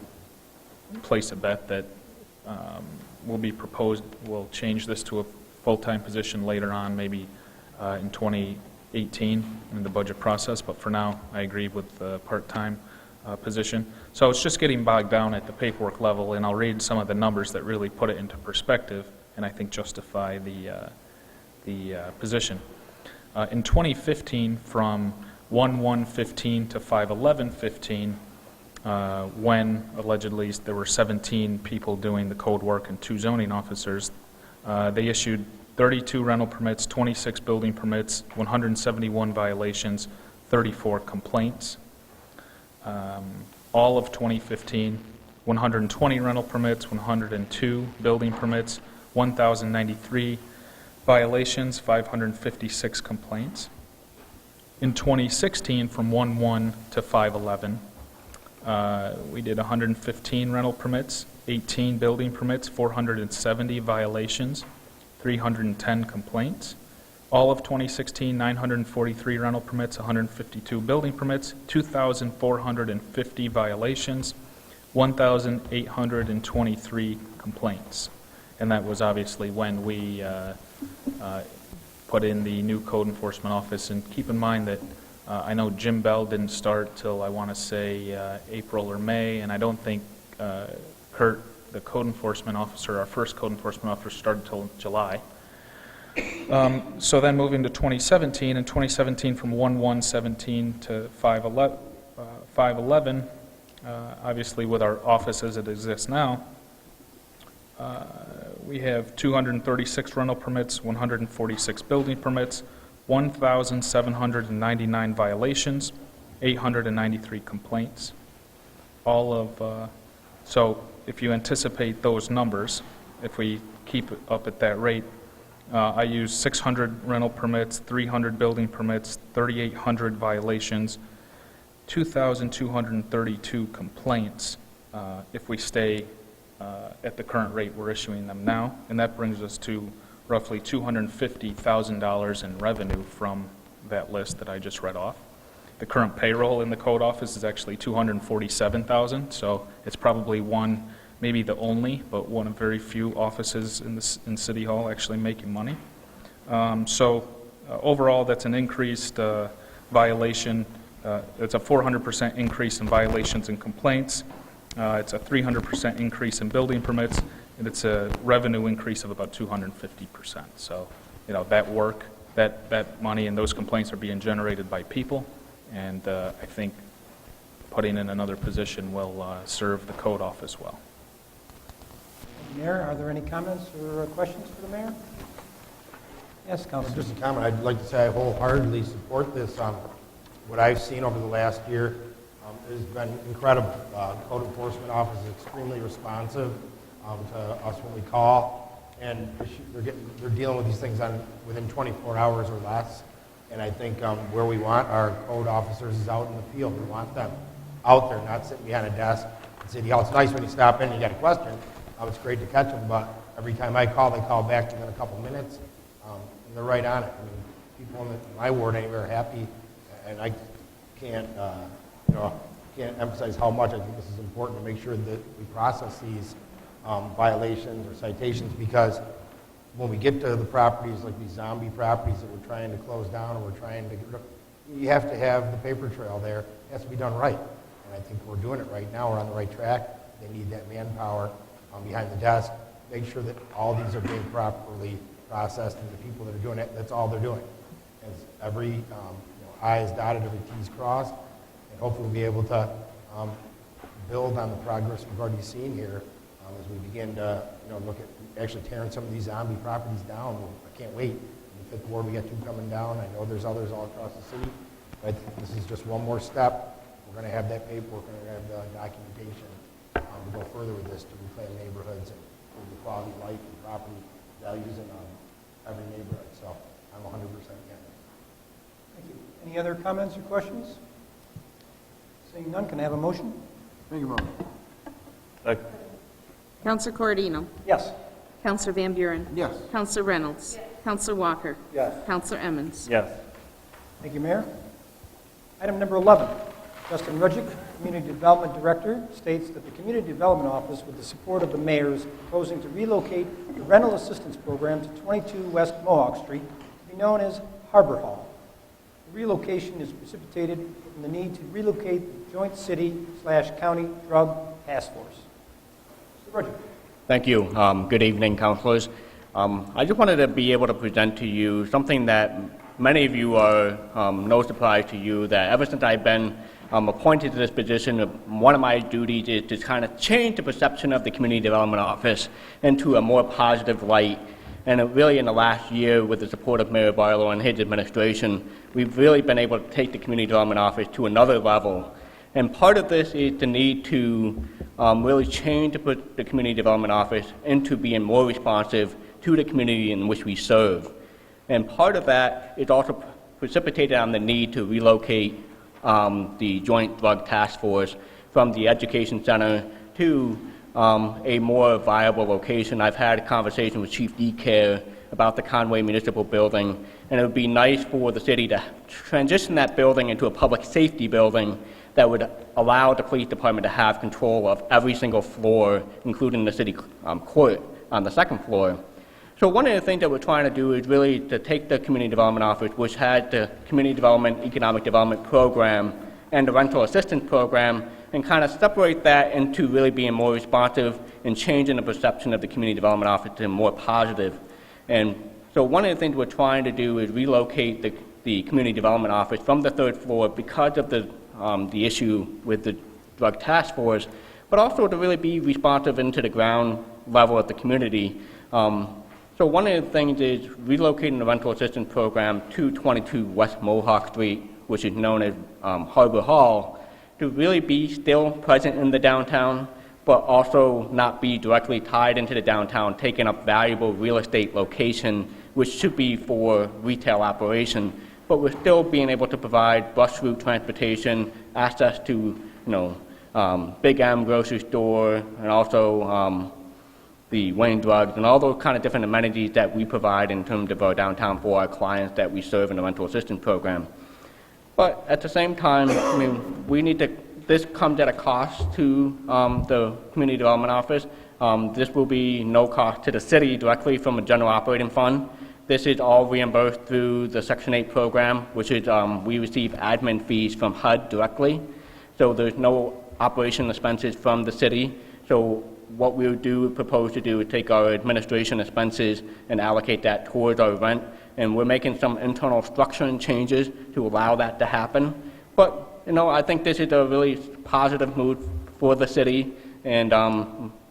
place a bet that we'll change this to a full-time position later on, maybe in 2018 in the budget process, but for now I agree with the part-time position. So it's just getting bogged down at the paperwork level, and I'll read some of the numbers that really put it into perspective and I think justify the position. In 2015, from 1/1/15 to 5/11/15, when allegedly there were 17 people doing the code work and 2 zoning officers, they issued 32 rental permits, 26 building permits, 171 violations, 34 complaints. All of 2015, 120 rental permits, 102 building permits, 1,093 violations, 556 complaints. In 2016, from 1/1 to 5/11, we did 115 rental permits, 18 building permits, 470 violations, 310 complaints. All of 2016, 943 rental permits, 152 building permits, 2,450 violations, 1,823 complaints. And that was obviously when we put in the new code enforcement office. And keep in mind that I know Jim Bell didn't start till, I want to say, April or May, and I don't think Kurt, the code enforcement officer, our first code enforcement officer, started till July. So then moving to 2017, and 2017 from 1/1/17 to 5/11, obviously with our office as it exists now, we have 236 rental permits, 146 building permits, 1,799 violations, 893 complaints. So if you anticipate those numbers, if we keep it up at that rate, I use 600 rental permits, 300 building permits, 3,800 violations, 2,232 complaints. if we stay at the current rate we're issuing them now, and that brings us to roughly $250,000 in revenue from that list that I just read off. The current payroll in the code office is actually $247,000, so it's probably one, maybe the only, but one of very few offices in City Hall actually making money. Overall, that's an increased violation. It's a 400% increase in violations and complaints. It's a 300% increase in building permits, and it's a revenue increase of about 250%. So, that work, that money and those complaints are being generated by people, and I think putting in another position will serve the code office well. Mayor, are there any comments or questions for the mayor? Yes, Councilor. Just a comment. I'd like to say I wholeheartedly support this. What I've seen over the last year has been incredible. Code enforcement office is extremely responsive to us when we call, and they're dealing with these things within 24 hours or less. And I think where we want our code officers is out in the field. We want them out there, not sitting behind a desk at City Hall. It's nice when you stop in and you got a question. It's great to catch them, but every time I call, they call back within a couple minutes, and they're right on it. I mean, people in my ward anyway are happy, and I can't, can't emphasize how much I think this is important to make sure that we process these violations or citations, because when we get to the properties like these zombie properties that we're trying to close down, or we're trying to get rid of, you have to have the paper trail there. It has to be done right, and I think we're doing it right now. We're on the right track. They need that manpower behind the desk. Make sure that all these are being properly processed, and the people that are doing it, that's all they're doing. As every I is dotted, every T is crossed, and hopefully we'll be able to build on the progress we've already seen here as we begin to look at actually tearing some of these zombie properties down. I can't wait. In the 5th Ward, we got 2 coming down. I know there's others all across the city, but I think this is just one more step. We're going to have that paperwork, we're going to have the documentation to go further with this, to reclaim neighborhoods and improve the quality of life and property values in every neighborhood. So I'm 100% against it. Thank you. Any other comments or questions? Seeing none, can I have a motion? Make a motion. Second. Counselor Corradino. Yes. Counselor Van Buren. Yes. Counselor Reynolds. Counselor Walker. Yes. Counselor Emmons. Yes. Thank you, Mayor. Item number 11, Justin Rudgick, Community Development Director, states that the Community Development Office, with the support of the mayor, is proposing to relocate the rental assistance program to 22 West Mohawk Street, to be known as Harbor Hall. The relocation is precipitated from the need to relocate the Joint City/County Drug Task Force. Mr. Rudgick. Thank you. Good evening, councilors. I just wanted to be able to present to you something that many of you are no surprise to you, that ever since I've been appointed to this position, one of my duties is to kind of change the perception of the Community Development Office into a more positive light. And really in the last year, with the support of Mayor Barlow and his administration, we've really been able to take the Community Development Office to another level. And part of this is the need to really change the Community Development Office into being more responsive to the community in which we serve. And part of that is also precipitated on the need to relocate the Joint Drug Task Force from the Education Center to a more viable location. I've had a conversation with Chief DeCare about the Conway Municipal Building, and it would be nice for the city to transition that building into a public safety building that would allow the police department to have control of every single floor, including the city court on the 2nd floor. So one of the things that we're trying to do is really to take the Community Development Office, which had the Community Development, Economic Development Program and the Rental Assistance Program, and kind of separate that into really being more responsive and changing the perception of the Community Development Office to more positive. And so one of the things we're trying to do is relocate the Community Development Office from the 3rd floor because of the issue with the Drug Task Force, but also to really be responsive into the ground level of the community. So one of the things is relocating the rental assistance program to 22 West Mohawk Street, which is known as Harbor Hall, to really be still present in the downtown, but also not be directly tied into the downtown, taking up valuable real estate location, which should be for retail operation. But we're still being able to provide bus route transportation, access to Big M grocery store, and also the Wayne Drugs, and all those kind of different amenities that we provide in terms of our downtown for our clients that we serve in the rental assistance program. But at the same time, I mean, we need to, this comes at a cost to the Community Development Office. This will be no cost to the city directly from a general operating fund. This is all reimbursed through the Section 8 program, which is we receive admin fees from HUD directly. So there's no operation expenses from the city. So what we would propose to do is take our administration expenses and allocate that towards our rent. And we're making some internal structuring changes to allow that to happen. But, you know, I think this is a really positive move for the city. And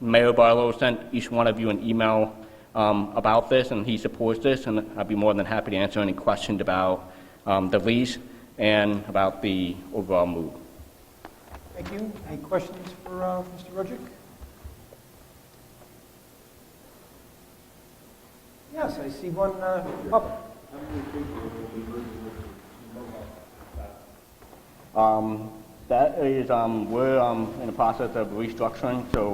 Mayor Barlow sent each one of you an email about this, and he supports this. And I'd be more than happy to answer any questions about the lease and about the overall move. Thank you. Any questions for Mr. Rudzik? Yes, I see one public. That is, we're in the process of restructuring, so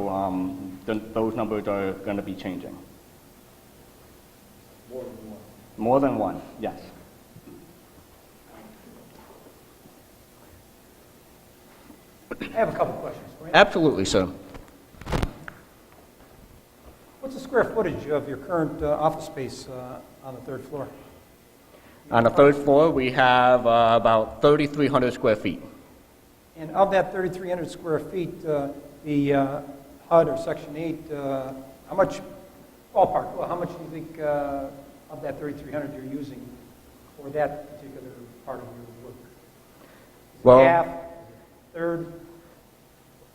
those numbers are going to be changing. More than one. More than one, yes. I have a couple questions for you. Absolutely, sir. What's the square footage of your current office space on the third floor? On the third floor, we have about 3,300 square feet. And of that 3,300 square feet, the HUD or Section 8, how much, ballpark, well, how much do you think of that 3,300 you're using for that particular part of your work? Is it Well, half, third?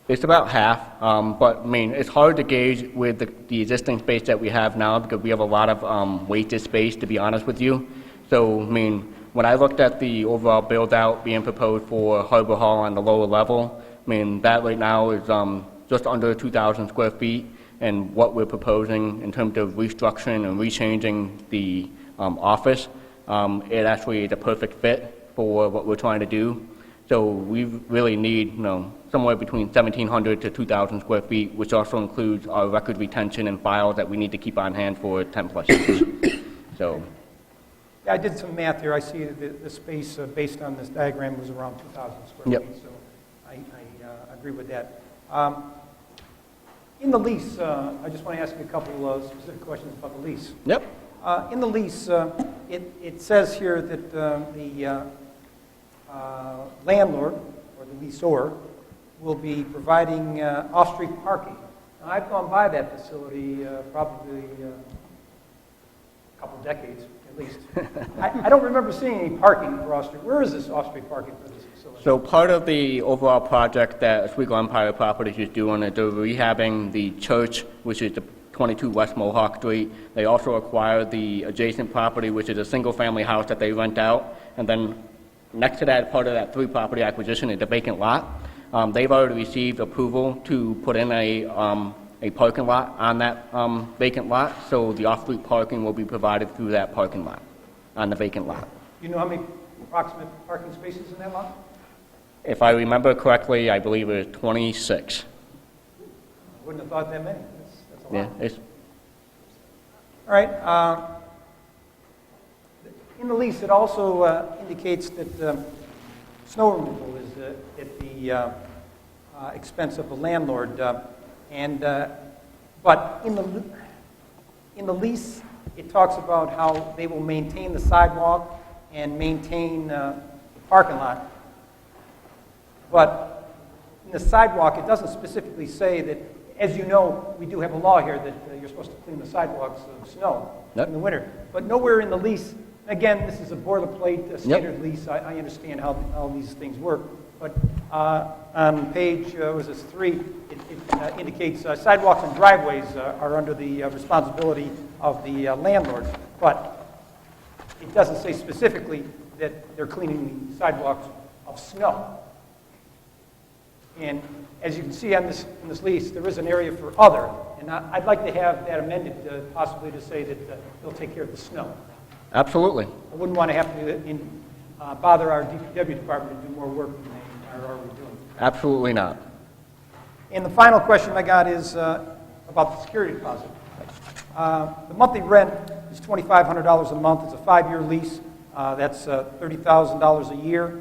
It's about half, but I mean, it's hard to gauge with the existing space that we have now because we have a lot of wasted space, to be honest with you. So, I mean, when I looked at the overall build-out being proposed for Harbor Hall on the lower level, I mean, that right now is just under 2,000 square feet, and what we're proposing in terms of restructuring and rechanging the office, it actually is a perfect fit for what we're trying to do. So we really need, you know, somewhere between 1,700 to 2,000 square feet, which also includes our record retention and files that we need to keep on hand for 10 plus years. So, Yeah, I did some math here. I see the space based on this diagram was around 2,000 square feet, so I agree with that. In the lease, I just want to ask you a couple of specific questions about the lease. Yep. In the lease, it says here that the landlord or the leaseor will be providing off-street parking. Now, I've gone by that facility probably a couple decades at least. I don't remember seeing any parking for off-street. Where is this off-street parking for this facility? So part of the overall project that Oswego Empire Properties is doing is they're rehabbing the church, which is the 22 West Mohawk Street. They also acquired the adjacent property, which is a single-family house that they rent out, and then next to that, part of that three-property acquisition is the vacant lot. They've already received approval to put in a parking lot on that vacant lot, so the off-street parking will be provided through that parking lot, on the vacant lot. Do you know how many approximate parking spaces in that lot? If I remember correctly, I believe it was 26. I wouldn't have thought that many. That's a lot. Yeah, it's, All right. In the lease, it also indicates that snow removal is at the expense of the landlord. But in the lease, it talks about how they will maintain the sidewalk and maintain the parking lot. But in the sidewalk, it doesn't specifically say that, as you know, we do have a law here that you're supposed to clean the sidewalks of snow in the winter. But nowhere in the lease, again, this is a boilerplate, standard lease. I understand how these things work. But on page, was this 3, it indicates sidewalks and driveways are under the responsibility of the landlord. But it doesn't say specifically that they're cleaning the sidewalks of snow. And as you can see on this lease, there is an area for other. And I'd like to have that amended possibly to say that they'll take care of the snow. absolutely. I wouldn't want to have to bother our DPW department to do more work than they are already doing. Absolutely not. And the final question I got is about the security deposit. The monthly rent is $2,500 a month. It's a 5-year lease. That's $30,000 a year.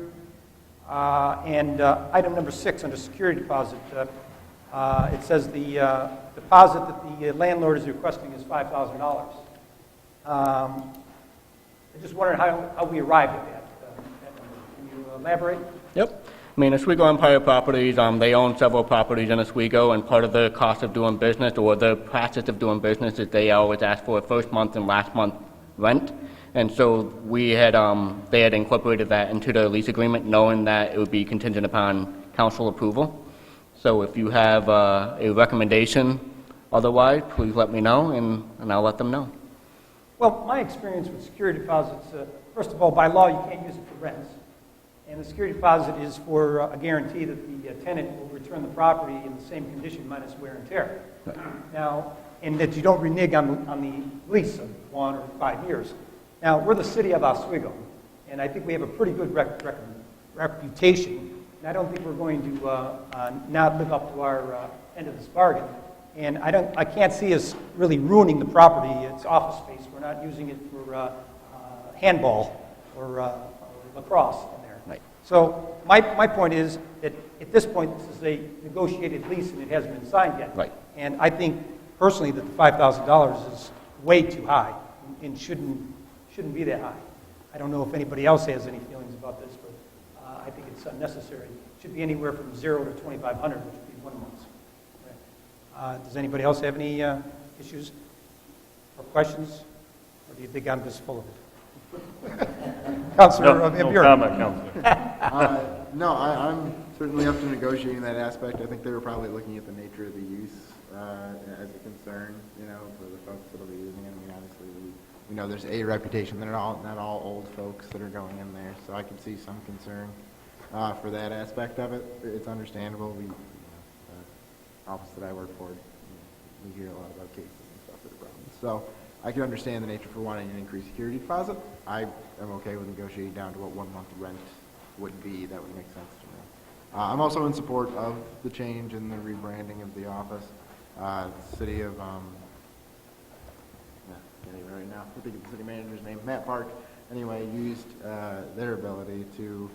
And item number 6 under security deposit, it says the deposit that the landlord is requesting is $5,000. I just wondered how we arrived at that. Can you elaborate? Yep. I mean, Oswego Empire Properties, they own several properties in Oswego, and part of the cost of doing business, or the practice of doing business, is they always ask for a first month and last month rent. And so we had, they had incorporated that into the lease agreement, knowing that it would be contingent upon council approval. So if you have a recommendation otherwise, please let me know, and I'll let them know. Well, my experience with security deposits, first of all, by law, you can't use it for rents. And the security deposit is for a guarantee that the tenant will return the property in the same condition minus wear and tear. Right. Now, and that you don't renege on the lease of 1 or 5 years. Now, we're the city of Oswego, and I think we have a pretty good reputation. And I don't think we're going to not live up to our end of this bargain. And I can't see us really ruining the property. It's office space. We're not using it for handball or lacrosse in there. Right. So my point is that at this point, this is a negotiated lease and it hasn't been signed yet. Right. And I think personally that the $5,000 is way too high and shouldn't be that high. I don't know if anybody else has any feelings about this, but I think it's unnecessary. It should be anywhere from 0 to $2,500, which would be 1 month. Does anybody else have any issues or questions? Or do you think I'm just full of it? Councilor Van Buren. No comment, Councilor. No, I'm certainly up to negotiating that aspect. I think they were probably looking at the nature of the use as a concern, for the folks that will be using it. I mean, obviously, we know there's a reputation. They're not all old folks that are going in there, so I can see some concern for that aspect of it. It's understandable. We, office that I work for, we hear a lot about cases and stuff that are problems. So I can understand the nature for wanting an increased security deposit. I am okay with negotiating down to what 1 month rent would be. That would make sense to me. I'm also in support of the change in the rebranding of the office. City of, can't even right now, I think it's the city manager's name, Matt Park, anyway, used their ability to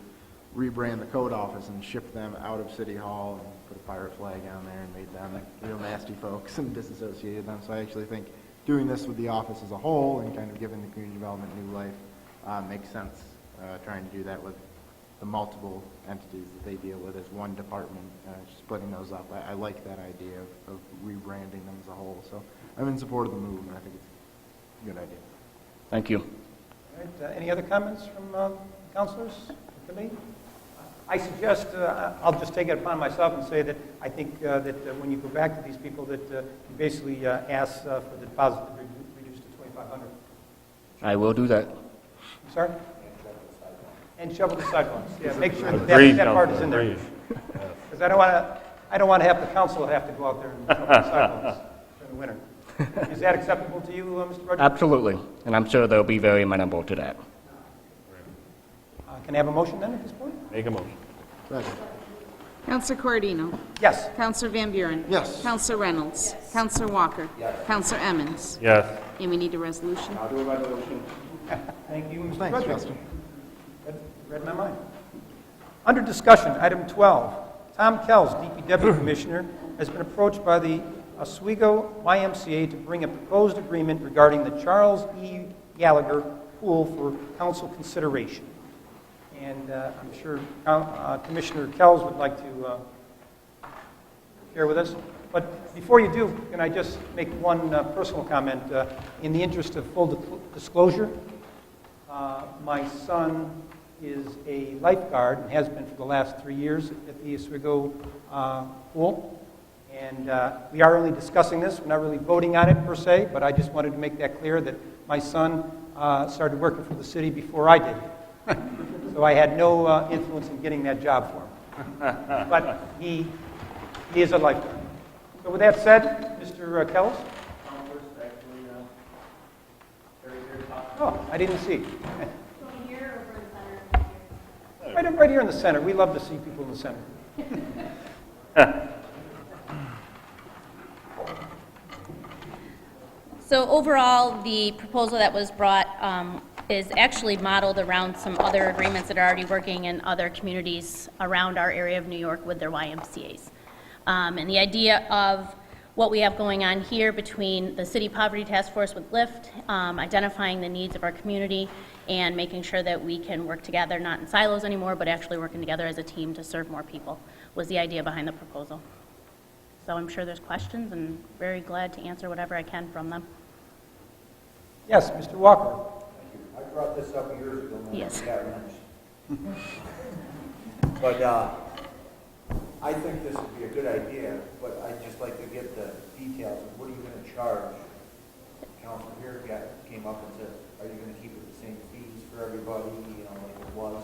rebrand the code office and ship them out of City Hall and put a pirate flag on there and made them real nasty folks and disassociated them. So I actually think doing this with the office as a whole and kind of giving the community development new life makes sense. Trying to do that with the multiple entities that they deal with as one department, splitting those up. I like that idea of rebranding them as a whole. So I'm in support of the move, and I think it's a good idea. Thank you. All right, any other comments from councilors, the committee? I suggest, I'll just take it upon myself and say that I think that when you go back to these people that you basically ask for the deposit to be reduced to $2,500. I will do that. Sorry? And shovel the sidewalks. Yeah, make sure Agreed, that part is in there. agreed. Because I don't want to have the council have to go out there and shovel the sidewalks during the winter. Is that acceptable to you, Mr. Rogers? Absolutely, and I'm sure they'll be very amenable to that. Can I have a motion then at this point? Make a motion. Second. Counselor Corradino. Yes. Counselor Van Buren. Yes. Counselor Reynolds. Counselor Walker. Counselor Emmons. Yes. And we need a resolution. I'll do a resolution. Thank you, Mr. Thanks, Rogers. Justin. Read my mind. Under discussion, item 12, Tom Kells, DPW Commissioner, has been approached by the Oswego YMCA to bring a proposed agreement regarding the Charles E. Gallagher Pool for council consideration. And I'm sure Commissioner Kells would like to share with us. But before you do, can I just make one personal comment? In the interest of full disclosure, my son is a lifeguard and has been for the last 3 years at the Oswego pool. And we are only discussing this. We're not really voting on it per se, but I just wanted to make that clear that my son started working for the city before I did. So I had no influence in getting that job for him. But he is a lifeguard. So with that said, Mr. Kells? Oh, I didn't see. Right here in the center. We love to see people in the center. So overall, the proposal that was brought is actually modeled around some other agreements that are already working in other communities around our area of New York with their YMCA's. And the idea of what we have going on here between the City Poverty Task Force with LIFT, identifying the needs of our community, and making sure that we can work together, not in silos anymore, but actually working together as a team to serve more people, was the idea behind the proposal. So I'm sure there's questions, and very glad to answer whatever I can from them. Yes, Mr. Walker. I brought this up years ago when Yes. I got lynched. But I think this would be a good idea, but I'd just like to get the details of what are you going to charge? Council here came up and said, are you going to keep it the same fees for everybody, you know, like it was?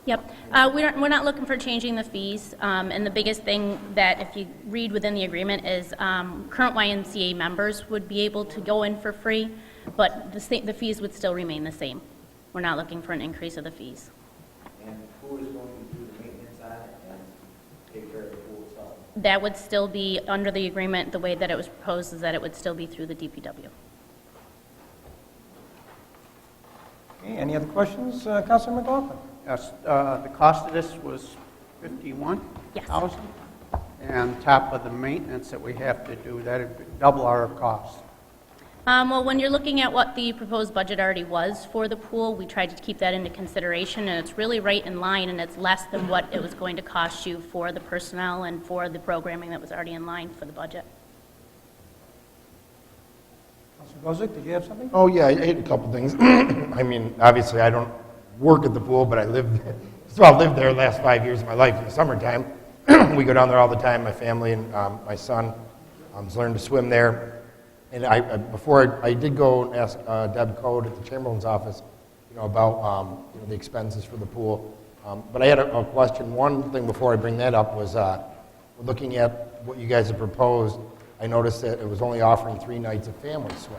Yep. We're not looking for changing the fees. And the biggest thing that, if you read within the agreement, is current YMCA members would be able to go in for free, but the fees would still remain the same. We're not looking for an increase of the fees. And who is going to do the maintenance on it and take care of the pool itself? That would still be, under the agreement, the way that it was proposed is that it would still be through the DPW. Okay, any other questions, Councilor McLaughlin? Yes, the cost of this was $51,000? Yes. And top of the maintenance that we have to do, that would double our cost. Well, when you're looking at what the proposed budget already was for the pool, we tried to keep that into consideration, and it's really right in line, and it's less than what it was going to cost you for the personnel and for the programming that was already in line for the budget. Councilor Bozick, did you have something? Oh, yeah, I had a couple things. I mean, obviously, I don't work at the pool, but I lived there the last 5 years of my life in the summertime. We go down there all the time, my family and my son has learned to swim there. And before I did go and ask Deb Code at the Chamberlain's office, about the expenses for the pool. But I had a question. One thing before I bring that up was looking at what you guys have proposed. I noticed that it was only offering 3 nights of family swim.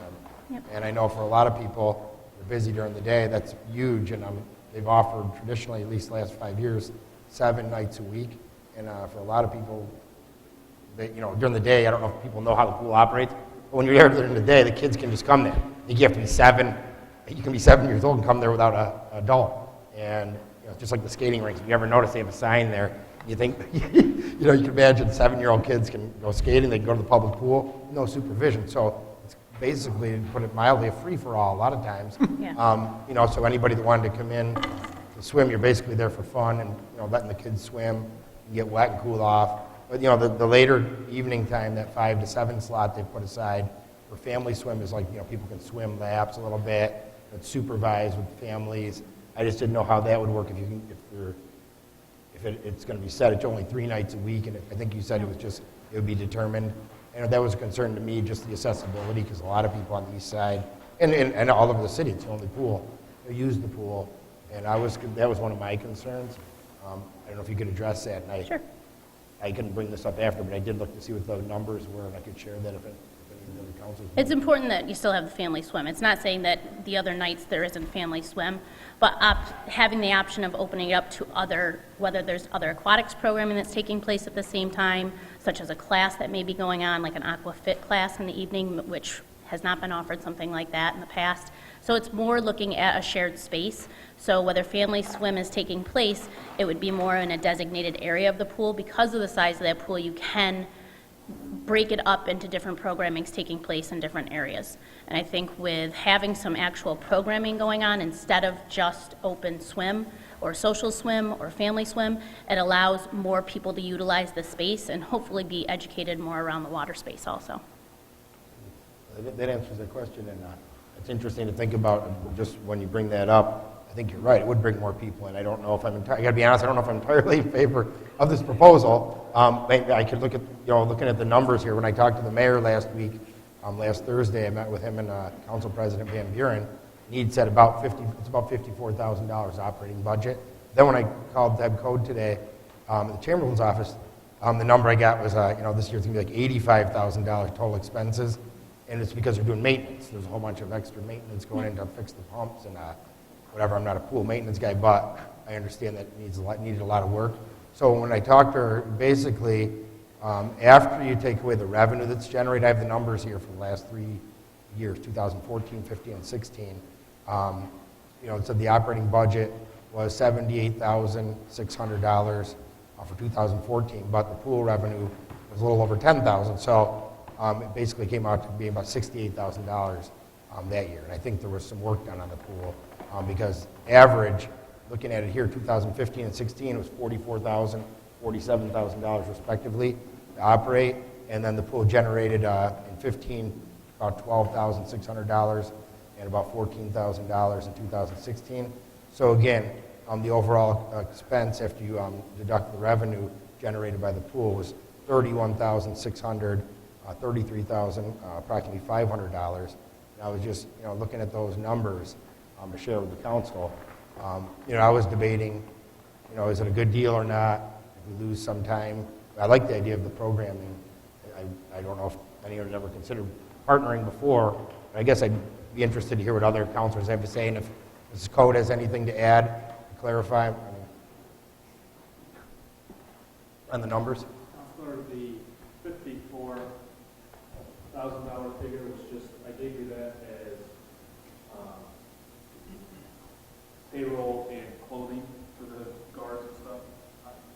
Yep. And I know for a lot of people, they're busy during the day. That's huge. And they've offered traditionally, at least the last 5 years, 7 nights a week. And for a lot of people, during the day, I don't know if people know how the pool operates. But when you're there during the day, the kids can just come there. I think you have to be 7. You can be 7 years old and come there without an adult. And just like the skating rinks, if you ever notice they have a sign there, you think, you can imagine 7-year-old kids can go skating, they can go to the public pool, no supervision. So it's basically, to put it mildly, a free-for-all a lot of times. Yeah. So anybody that wanted to come in to swim, you're basically there for fun and, letting the kids swim and get wet and cool off. But, the later evening time, that 5 to 7 slot they put aside for family swim is like, people can swim laps a little bit. It's supervised with families. I just didn't know how that would work if it's going to be set. It's only 3 nights a week, and I think you said it would be determined. And that was a concern to me, just the accessibility, because a lot of people on the east side and all over the city, it's the only pool. They use the pool, and that was one of my concerns. I don't know if you could address that. And Sure. I can bring this up after, but I did look to see what the numbers were, and I could share that if any of the councils. It's important that you still have the family swim. It's not saying that the other nights there isn't family swim, but having the option of opening it up to whether there's other aquatics programming that's taking place at the same time, such as a class that may be going on, like an aqua fit class in the evening, which has not been offered something like that in the past. So it's more looking at a shared space. So whether family swim is taking place, it would be more in a designated area of the pool. Because of the size of that pool, you can break it up into different programmings taking place in different areas. And I think with having some actual programming going on instead of just open swim or social swim or family swim, it allows more people to utilize the space and hopefully be educated more around the water space also. That answers the question, and it's interesting to think about just when you bring that up. I think you're right. It would bring more people in. I don't know if I got to be honest. I don't know if I'm entirely in favor of this proposal. I could look at looking at the numbers here. When I talked to the mayor last week, last Thursday, I met with him and Council President Van Buren. He'd said it's about $54,000 operating budget. Then when I called Deb Code today at the Chamberlain's office, the number I got was this year it's going to be like $85,000 total expenses. And it's because they're doing maintenance. There's a whole bunch of extra maintenance going in to fix the pumps and whatever. I'm not a pool maintenance guy, but I understand that it needed a lot of work. So when I talked to her, basically, after you take away the revenue that's generated, I have the numbers here for the last 3 years 2014, 15, and 16. So the operating budget was $78,600 for 2014, but the pool revenue was a little over $10,000. So it basically came out to be about $68,000 that year. And I think there was some work done on the pool because average, looking at it here, 2015 and 16 was $44,000, $47,000 respectively to operate. And then the pool generated in 15 about $12,600 and about $14,000 in 2016. So again, the overall expense after you deduct the revenue generated by the pool was $31,600, $33,000, approximately $500. And I was just looking at those numbers to share with the council. I was debating, is it a good deal or not? If we lose some time, I like the idea of the programming. I don't know if anyone's ever considered partnering before. But I guess I'd be interested to hear what other councilors have to say, and if Mrs. Code has anything to add, to clarify on the numbers. Counselor, the $54,000 figure was just, I gave you that as payroll and clothing for the guards and stuff.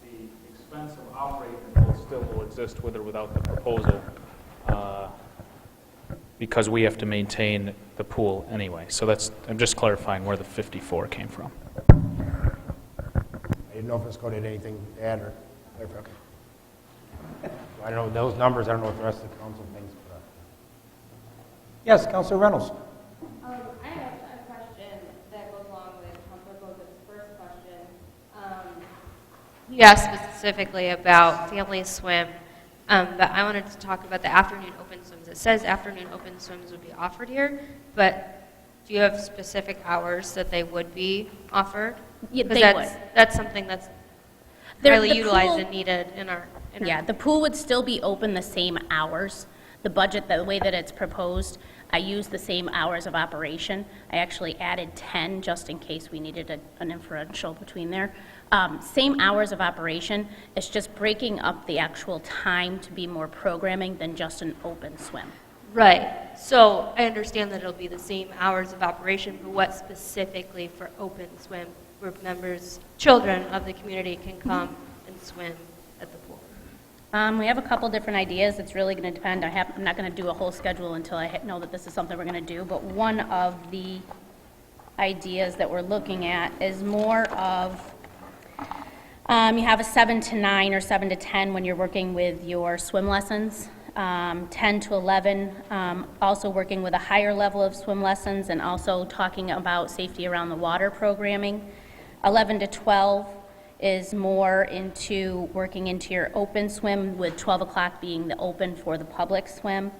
The expense of operating the pool still will exist with or without the proposal because we have to maintain the pool anyway. So I'm just clarifying where the 54 came from. I didn't know if Ms. Code had anything to add or clarify. I don't know those numbers. I don't know what the rest of the council thinks. But, Yes, Councilor Reynolds. I have a question that goes along with Councilor Boza's first question. He asked specifically about family swim, but I wanted to talk about the afternoon open swims. It says afternoon open swims would be offered here, but do you have specific hours that they would be offered? Yeah, Because they would. that's something that's The highly pool- utilized and needed in our Yeah, the pool would still be open the same hours. The budget, the way that it's proposed, I used the same hours of operation. I actually added 10 just in case we needed an inferential between there. Same hours of operation, it's just breaking up the actual time to be more programming than just an open swim. Right. So I understand that it'll be the same hours of operation, but what specifically for open swim group members, children of the community can come and swim at the pool? We have a couple different ideas. It's really going to depend. I'm not going to do a whole schedule until I know that this is something we're going to do. But one of the ideas that we're looking at is more of you have a 7 to 9 or 7 to 10 when you're working with your swim lessons. 10 to 11, also working with a higher level of swim lessons and also talking about safety around the water programming. 11 to 12 is more into working into your open swim, with 12 o'clock being the open for the public swim.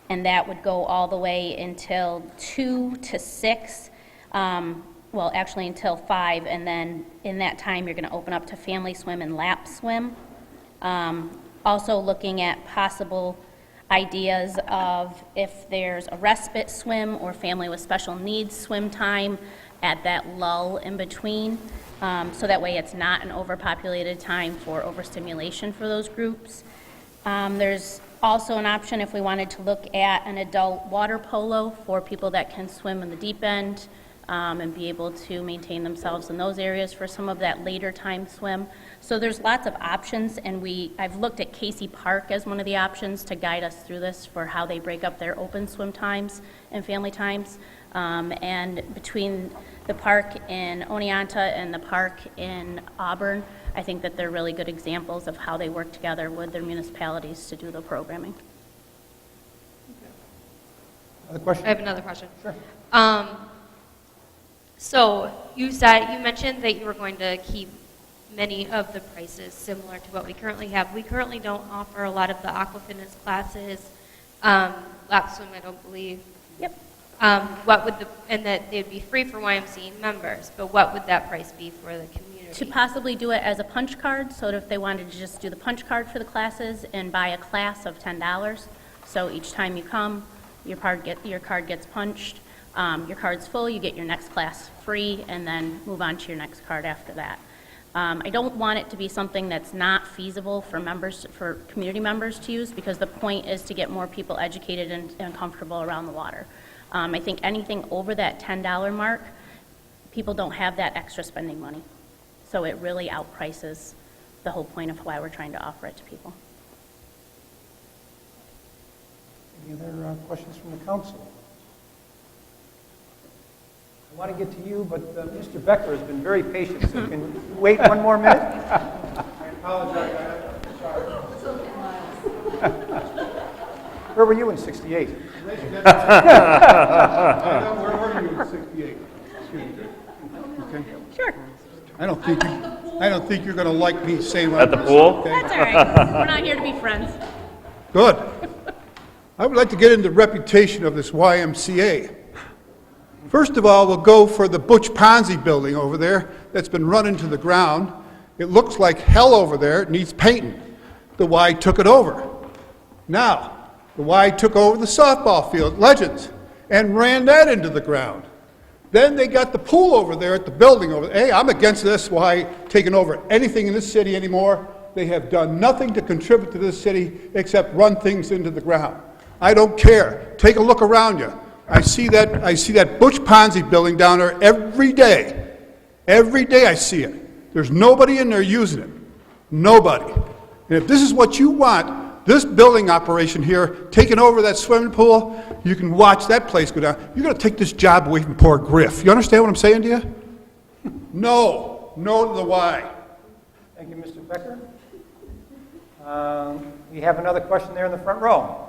And that would go all the way until 2 to 6, well, actually until 5, and then in that time you're going to open up to family swim and lap swim. Also looking at possible ideas of if there's a respite swim or family with special needs swim time at that lull in between. So that way it's not an overpopulated time for overstimulation for those groups. There's also an option if we wanted to look at an adult water polo for people that can swim in the deep end and be able to maintain themselves in those areas for some of that later time swim. So there's lots of options, and I've looked at Casey Park as one of the options to guide us through this for how they break up their open swim times and family times. And between the park in Oneonta and the park in Auburn, I think that they're really good examples of how they work together with their municipalities to do the programming. Another question? I have another question. Sure. So you mentioned that you were going to keep many of the prices similar to what we currently have. We currently don't offer a lot of the aqua fitness classes, lap swim, I don't believe. Yep. And that they'd be free for YMCA members, but what would that price be for the community? To possibly do it as a punch card, so if they wanted to just do the punch card for the classes and buy a class of $10. So each time you come, your card gets punched. Your card's full, you get your next class free, and then move on to your next card after that. I don't want it to be something that's not feasible for members, for community members to use, because the point is to get more people educated and comfortable around the water. I think anything over that $10 mark, people don't have that extra spending money. So it really outprices the whole point of why we're trying to offer it to people. Any other questions from the council? I want to get to you, but Mr. Becker has been very patient, so can you wait one more minute? I apologize. Where were you in 68? Where were you in 68? Excuse me. Okay. Sure. I don't think you're going to like me saying what At the pool? Okay? That's all right. We're not here to be friends. Good. I would like to get into the reputation of this YMCA. First of all, we'll go for the Butch Ponzi building over there that's been run into the ground. It looks like hell over there. It needs painting. The Y took it over. Now, the Y took over the softball field, Legends, and ran that into the ground. Then they got the pool over there at the building over there. Hey, I'm against this Y taking over anything in this city anymore. They have done nothing to contribute to this city except run things into the ground. I don't care. Take a look around you. I see that Butch Ponzi building down there every day. Every day I see it. There's nobody in there using it. Nobody. And if this is what you want, this building operation here, taking over that swimming pool, you can watch that place go down. You're going to take this job away from poor Griff. You understand what I'm saying to you? No. No to the Y. Thank you, Mr. Becker. We have another question there in the front row.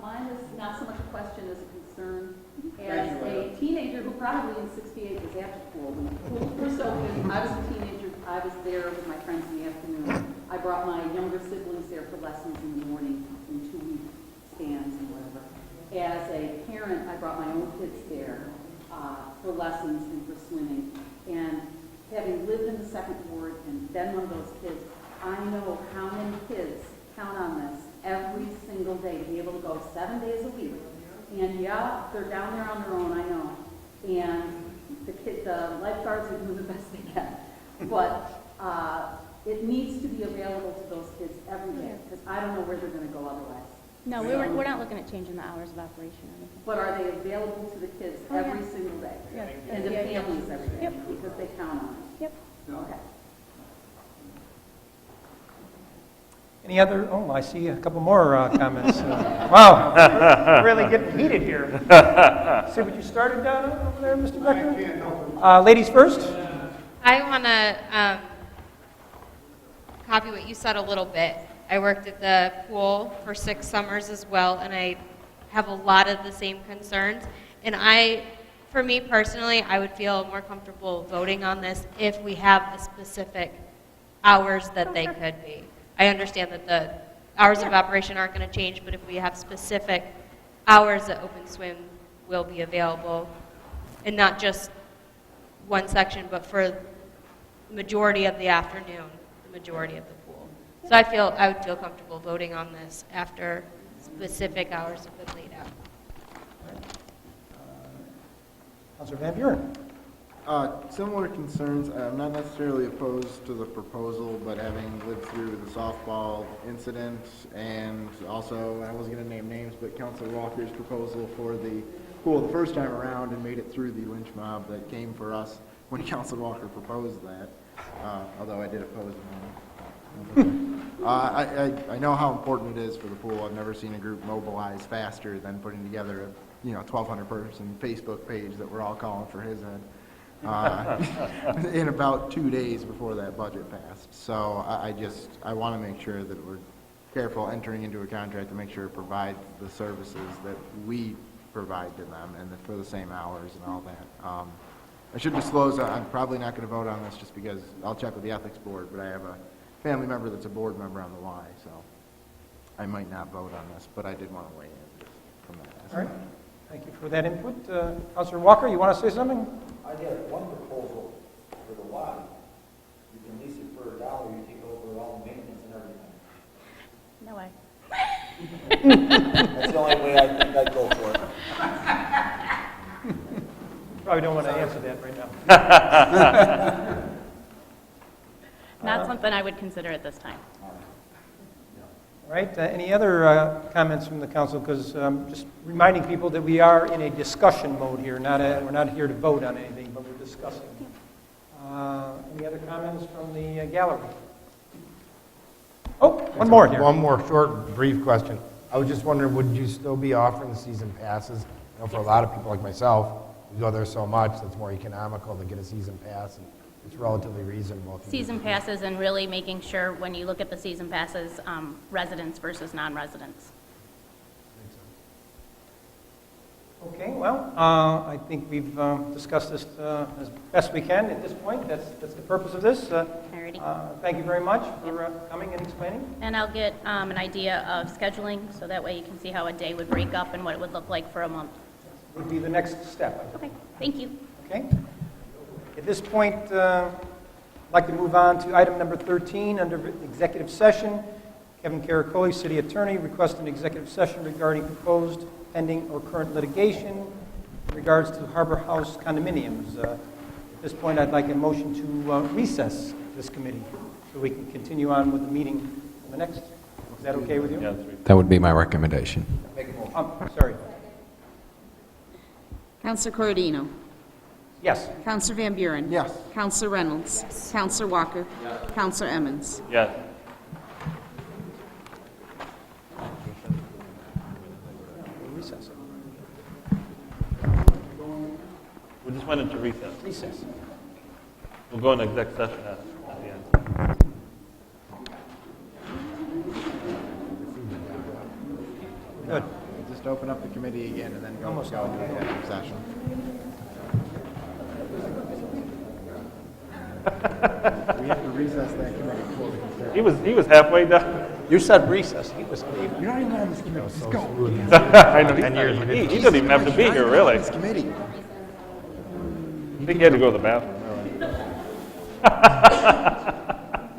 Mine is not so much a question as a concern. As a teenager who probably in 68 was at the pool, when the pools were soaking, I was a teenager, I was there with my friends in the afternoon. I brought my younger siblings there for lessons in the morning, in 2-week stands and whatever. As a parent, I brought my own kids there for lessons and for swimming. And having lived in the second ward and been one of those kids, I know how many kids count on this every single day to be able to go 7 days a week. And yeah, they're down there on their own, I know. And the lifeguards are doing the best they can. But it needs to be available to those kids every day, because I don't know where they're going to go otherwise. No, we're not looking at changing the hours of operation or anything. But are they available to the kids every single day? Yeah. And the families every day? Yep. Because they count on it? Yep. Okay. Any other? Oh, I see a couple more comments. Wow, we're really getting heated here. See what you started down over there, Mr. Becker? Ladies first. I want to copy what you said a little bit. I worked at the pool for 6 summers as well, and I have a lot of the same concerns. And for me personally, I would feel more comfortable voting on this if we have the specific hours that they could be. I understand that the hours of operation aren't going to change, but if we have specific hours that Open Swim will be available, and not just one section, but for the majority of the afternoon, the majority of the pool. So I would feel comfortable voting on this after specific hours have been laid out. Councilor Van Buren. Similar concerns. I'm not necessarily opposed to the proposal, but having lived through the softball incident, and also, I wasn't going to name names, but Councilor Walker's proposal for the pool the first time around and made it through the lynch mob that came for us when Councilor Walker proposed that, although I did oppose it. I know how important it is for the pool. I've never seen a group mobilize faster than putting together a 1,200 person Facebook page that we're all calling for his head. In about 2 days before that budget passed. So I want to make sure that we're careful entering into a contract to make sure it provides the services that we provide to them and for the same hours and all that. I should disclose I'm probably not going to vote on this just because I'll check with the ethics board, but I have a family member that's a board member on the Y, so I might not vote on this, but I did want to weigh in from that. All right. Thank you for that input. Councilor Walker, you want to say something? I had one proposal for the Y. You can lease it for $1, you take over all the maintenance and everything. No way. That's the only way I think I'd go for it. Probably don't want to answer that right now. something I would consider at this time. All right, any other comments from the council? Because just reminding people that we are in a discussion mode here, we're not here to vote on anything, but we're discussing. Any other comments from the gallery? Oh, one more here. One more short, brief question. I was just wondering, would you still be offering season passes? I know for a lot of people like myself, we go there so much, it's more economical to get a season pass, and it's relatively reasonable. Season passes and really making sure when you look at the season passes, residents versus non-residents. Okay, well, I think we've discussed this as best we can at this point. That's the purpose of this. Thank you very much for coming and explaining. And I'll get an idea of scheduling, so that way you can see how a day would break up and what it would look like for a month. Would be the next step. Okay, thank you. Okay. At this point, I'd like to move on to item number 13 under executive session. Kevin Caracoli, City Attorney, requests an executive session regarding proposed, pending, or current litigation in regards to Harbor House condominiums. At this point, I'd like a motion to recess this committee so we can continue on with the meeting on the next. Is that okay with you? That would be my recommendation. Sorry. Counselor Corradino. Yes. Counselor Van Buren. Yes. Counselor Reynolds. Counselor Walker. Counselor Emmons. Yes. Recess. We just went into recess. Recess. We'll go into exec session at the end. Good. Just open up the committee again and then go into executive session. We have to recess that committee before we can start. He was halfway done. You said recess. He was leaving. You're not even on this committee. Let's go. I know. He doesn't even have to be here, really. This committee. I think he had to go to the bathroom.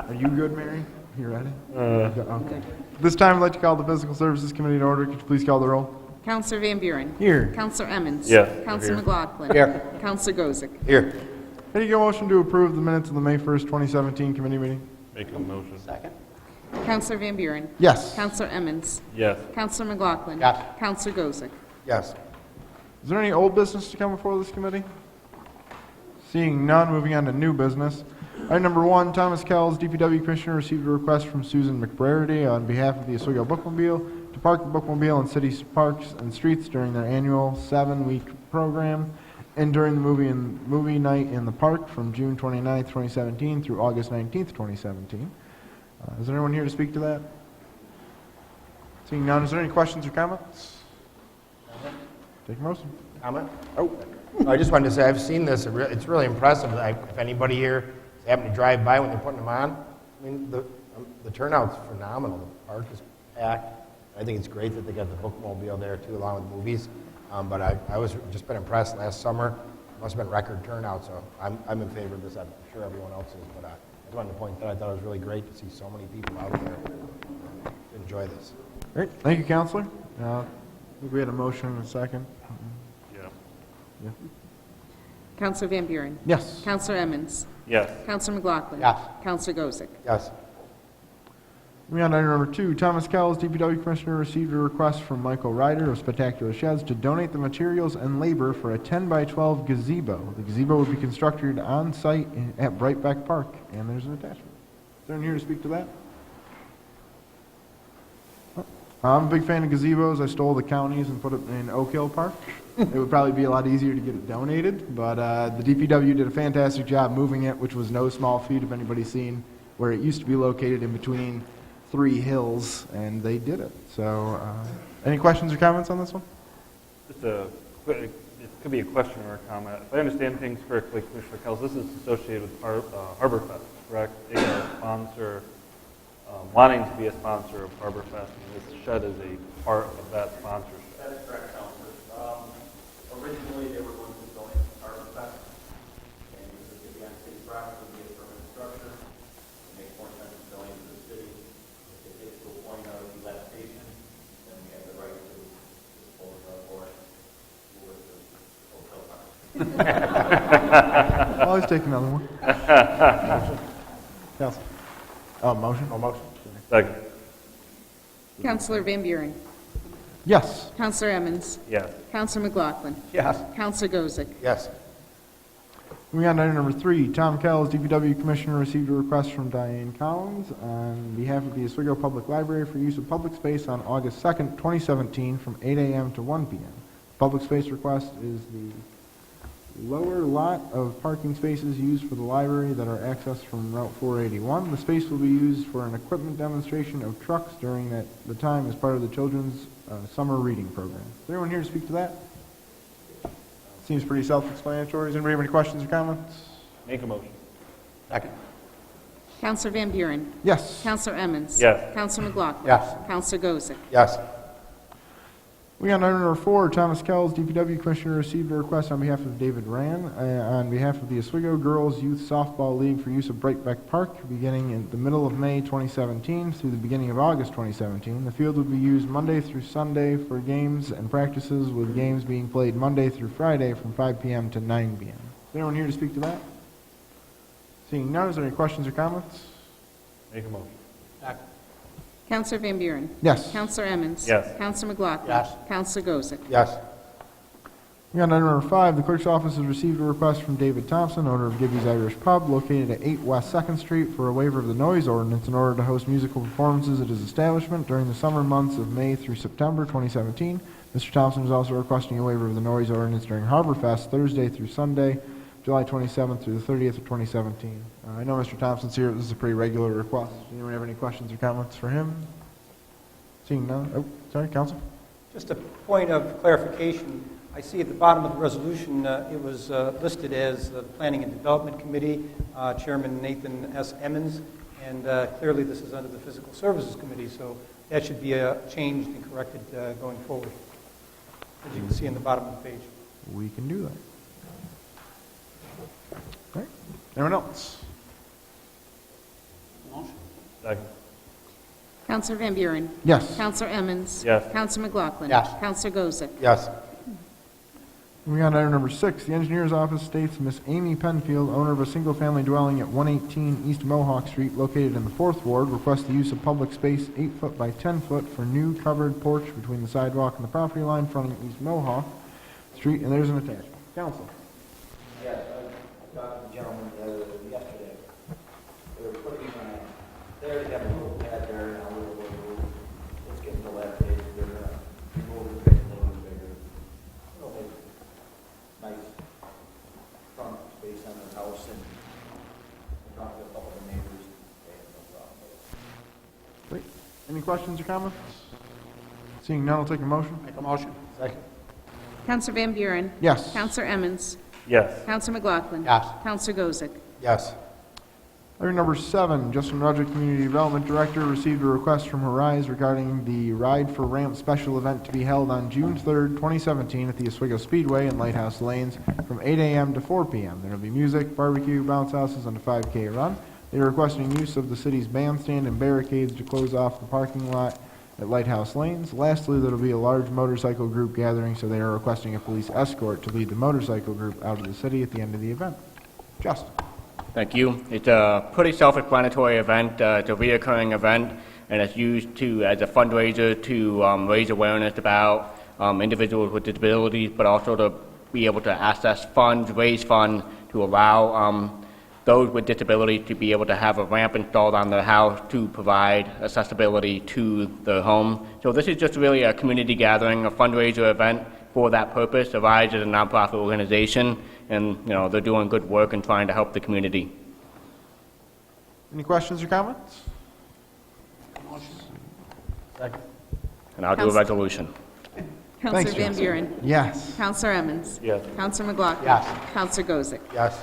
Are you good, Mary? You ready? Okay. This time, I'd like to call the Physical Services Committee to order. Could you please call the roll? Counselor Van Buren. Here. Counselor Emmons. Yes. Counselor Here. McLaughlin. Here. Counselor Gozick. Here. Can you get a motion to approve the minutes of the May 1st, 2017 committee meeting? Make a motion. Second. Counselor Van Buren. Yes. Counselor Emmons. Yes. Counselor McLaughlin. Yes. Counselor Gozick. Yes. Is there any old business to come before this committee? Seeing none, moving on to new business. Item number 1, Thomas Kells, DPW Commissioner, received a request from Susan McBrarity on behalf of the Oswego Bookmobile to park the Bookmobile in city parks and streets during their annual 7-week program and during the movie night in the park from June 29th, 2017 through August 19th, 2017. Is there anyone here to speak to that? Seeing none, is there any questions or comments? Take a motion. Comment? Oh, I just wanted to say, I've seen this, it's really impressive. If anybody here is happening to drive by when they're putting them on, I mean, the turnout's phenomenal. The park is packed. I think it's great that they got the bookmobile there too, along with movies. But I was just been impressed last summer. Must have been record turnout, so I'm in favor of this. I'm sure everyone else is, but I just wanted to point that I thought it was really great to see so many people out there to enjoy this. Great. Thank you, Counselor. I think we had a motion and a second. Yeah. Counselor Van Buren. Yes. Counselor Emmons. Yes. Counselor McLaughlin. Yes. Counselor Gozick. Yes. Moving on to item number 2, Thomas Kells, DPW Commissioner, received a request from Michael Ryder of Spectacular Sheds to donate the materials and labor for a 10-by-12 gazebo. The gazebo would be constructed on site at Brightback Park, and there's an attachment. Is there anyone here to speak to that? I'm a big fan of gazebos. I stole the county's and put it in Oak Hill Park. It would probably be a lot easier to get it donated, but the DPW did a fantastic job moving it, which was no small feat if anybody's seen where it used to be located in between 3 hills, and they did it. So, any questions or comments on this one? Just a quick, it could be a question or a comment. If I understand things correctly, Commissioner Kells, this is associated with Harbor Fest, correct? They are a sponsor, wanting to be a sponsor of Harbor Fest, and this shed is a part of that sponsorship. That is correct, Counselor. Originally, they were going to donate to Harbor Fest, and because it would be on city property, it would be a permanent structure. It makes more sense to donate to the city. If it gets to a point of dilapidation, then we have the right to dispose of or move it to hotel park. I'll always take another one. Council. Oh, motion? No motion? Second. Counselor Van Buren. Yes. Counselor Emmons. Yes. Counselor McLaughlin. Yes. Counselor Gozick. Yes. Moving on to item number 3, Tom Kells, DPW Commissioner, received a request from Diane Collins on behalf of the Oswego Public Library for use of public space on August 2nd, 2017, from 8 a.m. to 1 p.m. Public space request is the lower lot of parking spaces used for the library that are accessed from Route 481. The space will be used for an equipment demonstration of trucks during the time as part of the children's summer reading program. Is there anyone here to speak to that? Seems pretty self-explanatory. Does anybody have any questions or comments? Make a motion. Second. Counselor Van Buren. Yes. Counselor Emmons. Yes. Counselor McLaughlin. Yes. Counselor Gozick. Yes. We got item number 4, Thomas Kells, DPW Commissioner, received a request on behalf of David Rand on behalf of the Oswego Girls Youth Softball League for use of Brightbeck Park beginning in the middle of May 2017 through the beginning of August 2017. The field would be used Monday through Sunday for games and practices, with games being played Monday through Friday from 5 p.m. to 9 p.m. Is anyone here to speak to that? Seeing none, is there any questions or comments? Make a motion. Counselor Van Buren. Yes. Counselor Emmons. Yes. Counselor McLaughlin. Yes. Counselor Gozick. Yes. We got item number 5. The clerk's office has received a request from David Thompson, owner of Gibby's Irish Pub, located at 8 West 2nd Street, for a waiver of the noise ordinance in order to host musical performances at his establishment during the summer months of May through September 2017. Mr. Thompson is also requesting a waiver of the noise ordinance during Harborfest, Thursday through Sunday, July 27th through the 30th of 2017. I know Mr. Thompson's here. This is a pretty regular request. Does anyone have any questions or comments for him? Seeing none. Oh, sorry, Counsel. Just a point of clarification. I see at the bottom of the resolution, it was listed as the Planning and Development Committee, Chairman Nathan S. Emmons, and clearly this is under the Physical Services Committee, so that should be changed and corrected going forward, as you can see in the bottom of the page. We can do that. All right. Anyone else? Second. Counselor Van Buren. Yes. Counselor Emmons. Yes. Counselor McLaughlin. Yes. Counselor Gozick. Yes. Moving on to item number 6, the engineer's office states Miss Amy Penfield, owner of a single-family dwelling at 118 East Mohawk Street, located in the 4th Ward, requests the use of public space 8 foot by 10 foot for new covered porch between the sidewalk and the property line fronting East Mohawk Street, and there's an attachment. Counsel. Yes, I talked to the gentleman yesterday. They were putting, they already have a little pad there, and a little, it's getting dilapidated. They're going to remove it, make it a little bit bigger. It'll make nice front space on their house, and I talked to a couple of the neighbors. They have no problem with it. Great. Any questions or comments? Seeing none, I'll take a motion. Make a motion. Second. Counselor Van Buren. Yes. Counselor Emmons. Yes. Counselor McLaughlin. Yes. Counselor Gozick. Yes. Item number 7, Justin Rudrick, Community Development Director, received a request from Horizon regarding the Ride for Ramp special event to be held on June 3rd, 2017 at the Oswego Speedway in Lighthouse Lanes from 8 a.m. to 4 p.m. There will be music, barbecue, bounce houses, and a 5K run. They are requesting use of the city's bandstand and barricades to close off the parking lot at Lighthouse Lanes. Lastly, there will be a large motorcycle group gathering, so they are requesting a police escort to lead the motorcycle group out of the city at the end of the event. Justin. Thank you. It's a pretty self-explanatory event. It's a reoccurring event, and it's used as a fundraiser to raise awareness about individuals with disabilities, but also to be able to access funds, raise funds to allow those with disabilities to be able to have a ramp installed on their house to provide accessibility to their home. So this is just really a community gathering, a fundraiser event for that purpose. Arise is a nonprofit organization, and they're doing good work and trying to help the community. Any questions or comments? Second. And I'll do a resolution. Counselor Thanks, Van Justin. Buren. Yes. Counselor Emmons. Yes. Counselor McLaughlin. Yes. Counselor Gozick. Yes.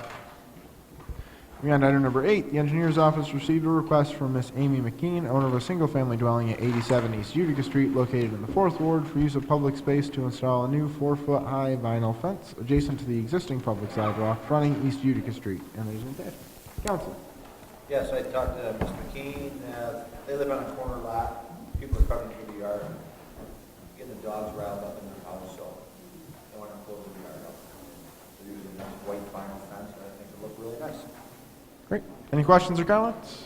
We got item number 8. The engineer's office received a request from Miss Amy McKean, owner of a single-family dwelling at 87 East Utica Street, located in the 4th Ward, for use of public space to install a new 4-foot-high vinyl fence adjacent to the existing public sidewalk fronting East Utica Street. And there's an attachment. Counsel. Yes, I talked to Ms. McKean. They live on a corner lot. People are coming through the yard, getting the dogs riled up in their house, so they want to close the yard up. They're using a nice white vinyl fence, and I think it look really nice. Great. Any questions or comments?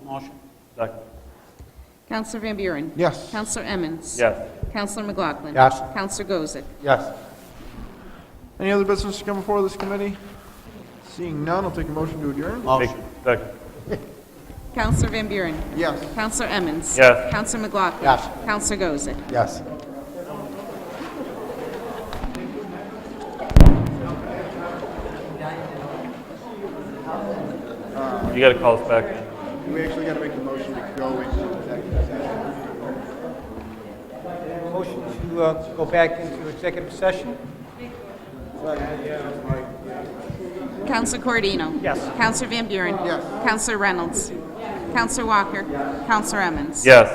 Motion. Second. Counselor Van Buren. Yes. Counselor Emmons. Yes. Counselor McLaughlin. Yes. Counselor Gozick. Yes. Any other business to come before this committee? Seeing none, I'll take a motion to adjourn. Motion. Second. Counselor Van Buren. Yes. Counselor Emmons. Yes. Counselor McLaughlin. Yes. Counselor Gozick. Yes. You got to call us back in. We actually got to make the motion to go into executive session. Motion to go back into executive session? Counselor Cordino. Yes. Counselor Van Buren. Yes. Counselor Reynolds. Counselor Walker. Counselor Emmons. Yes.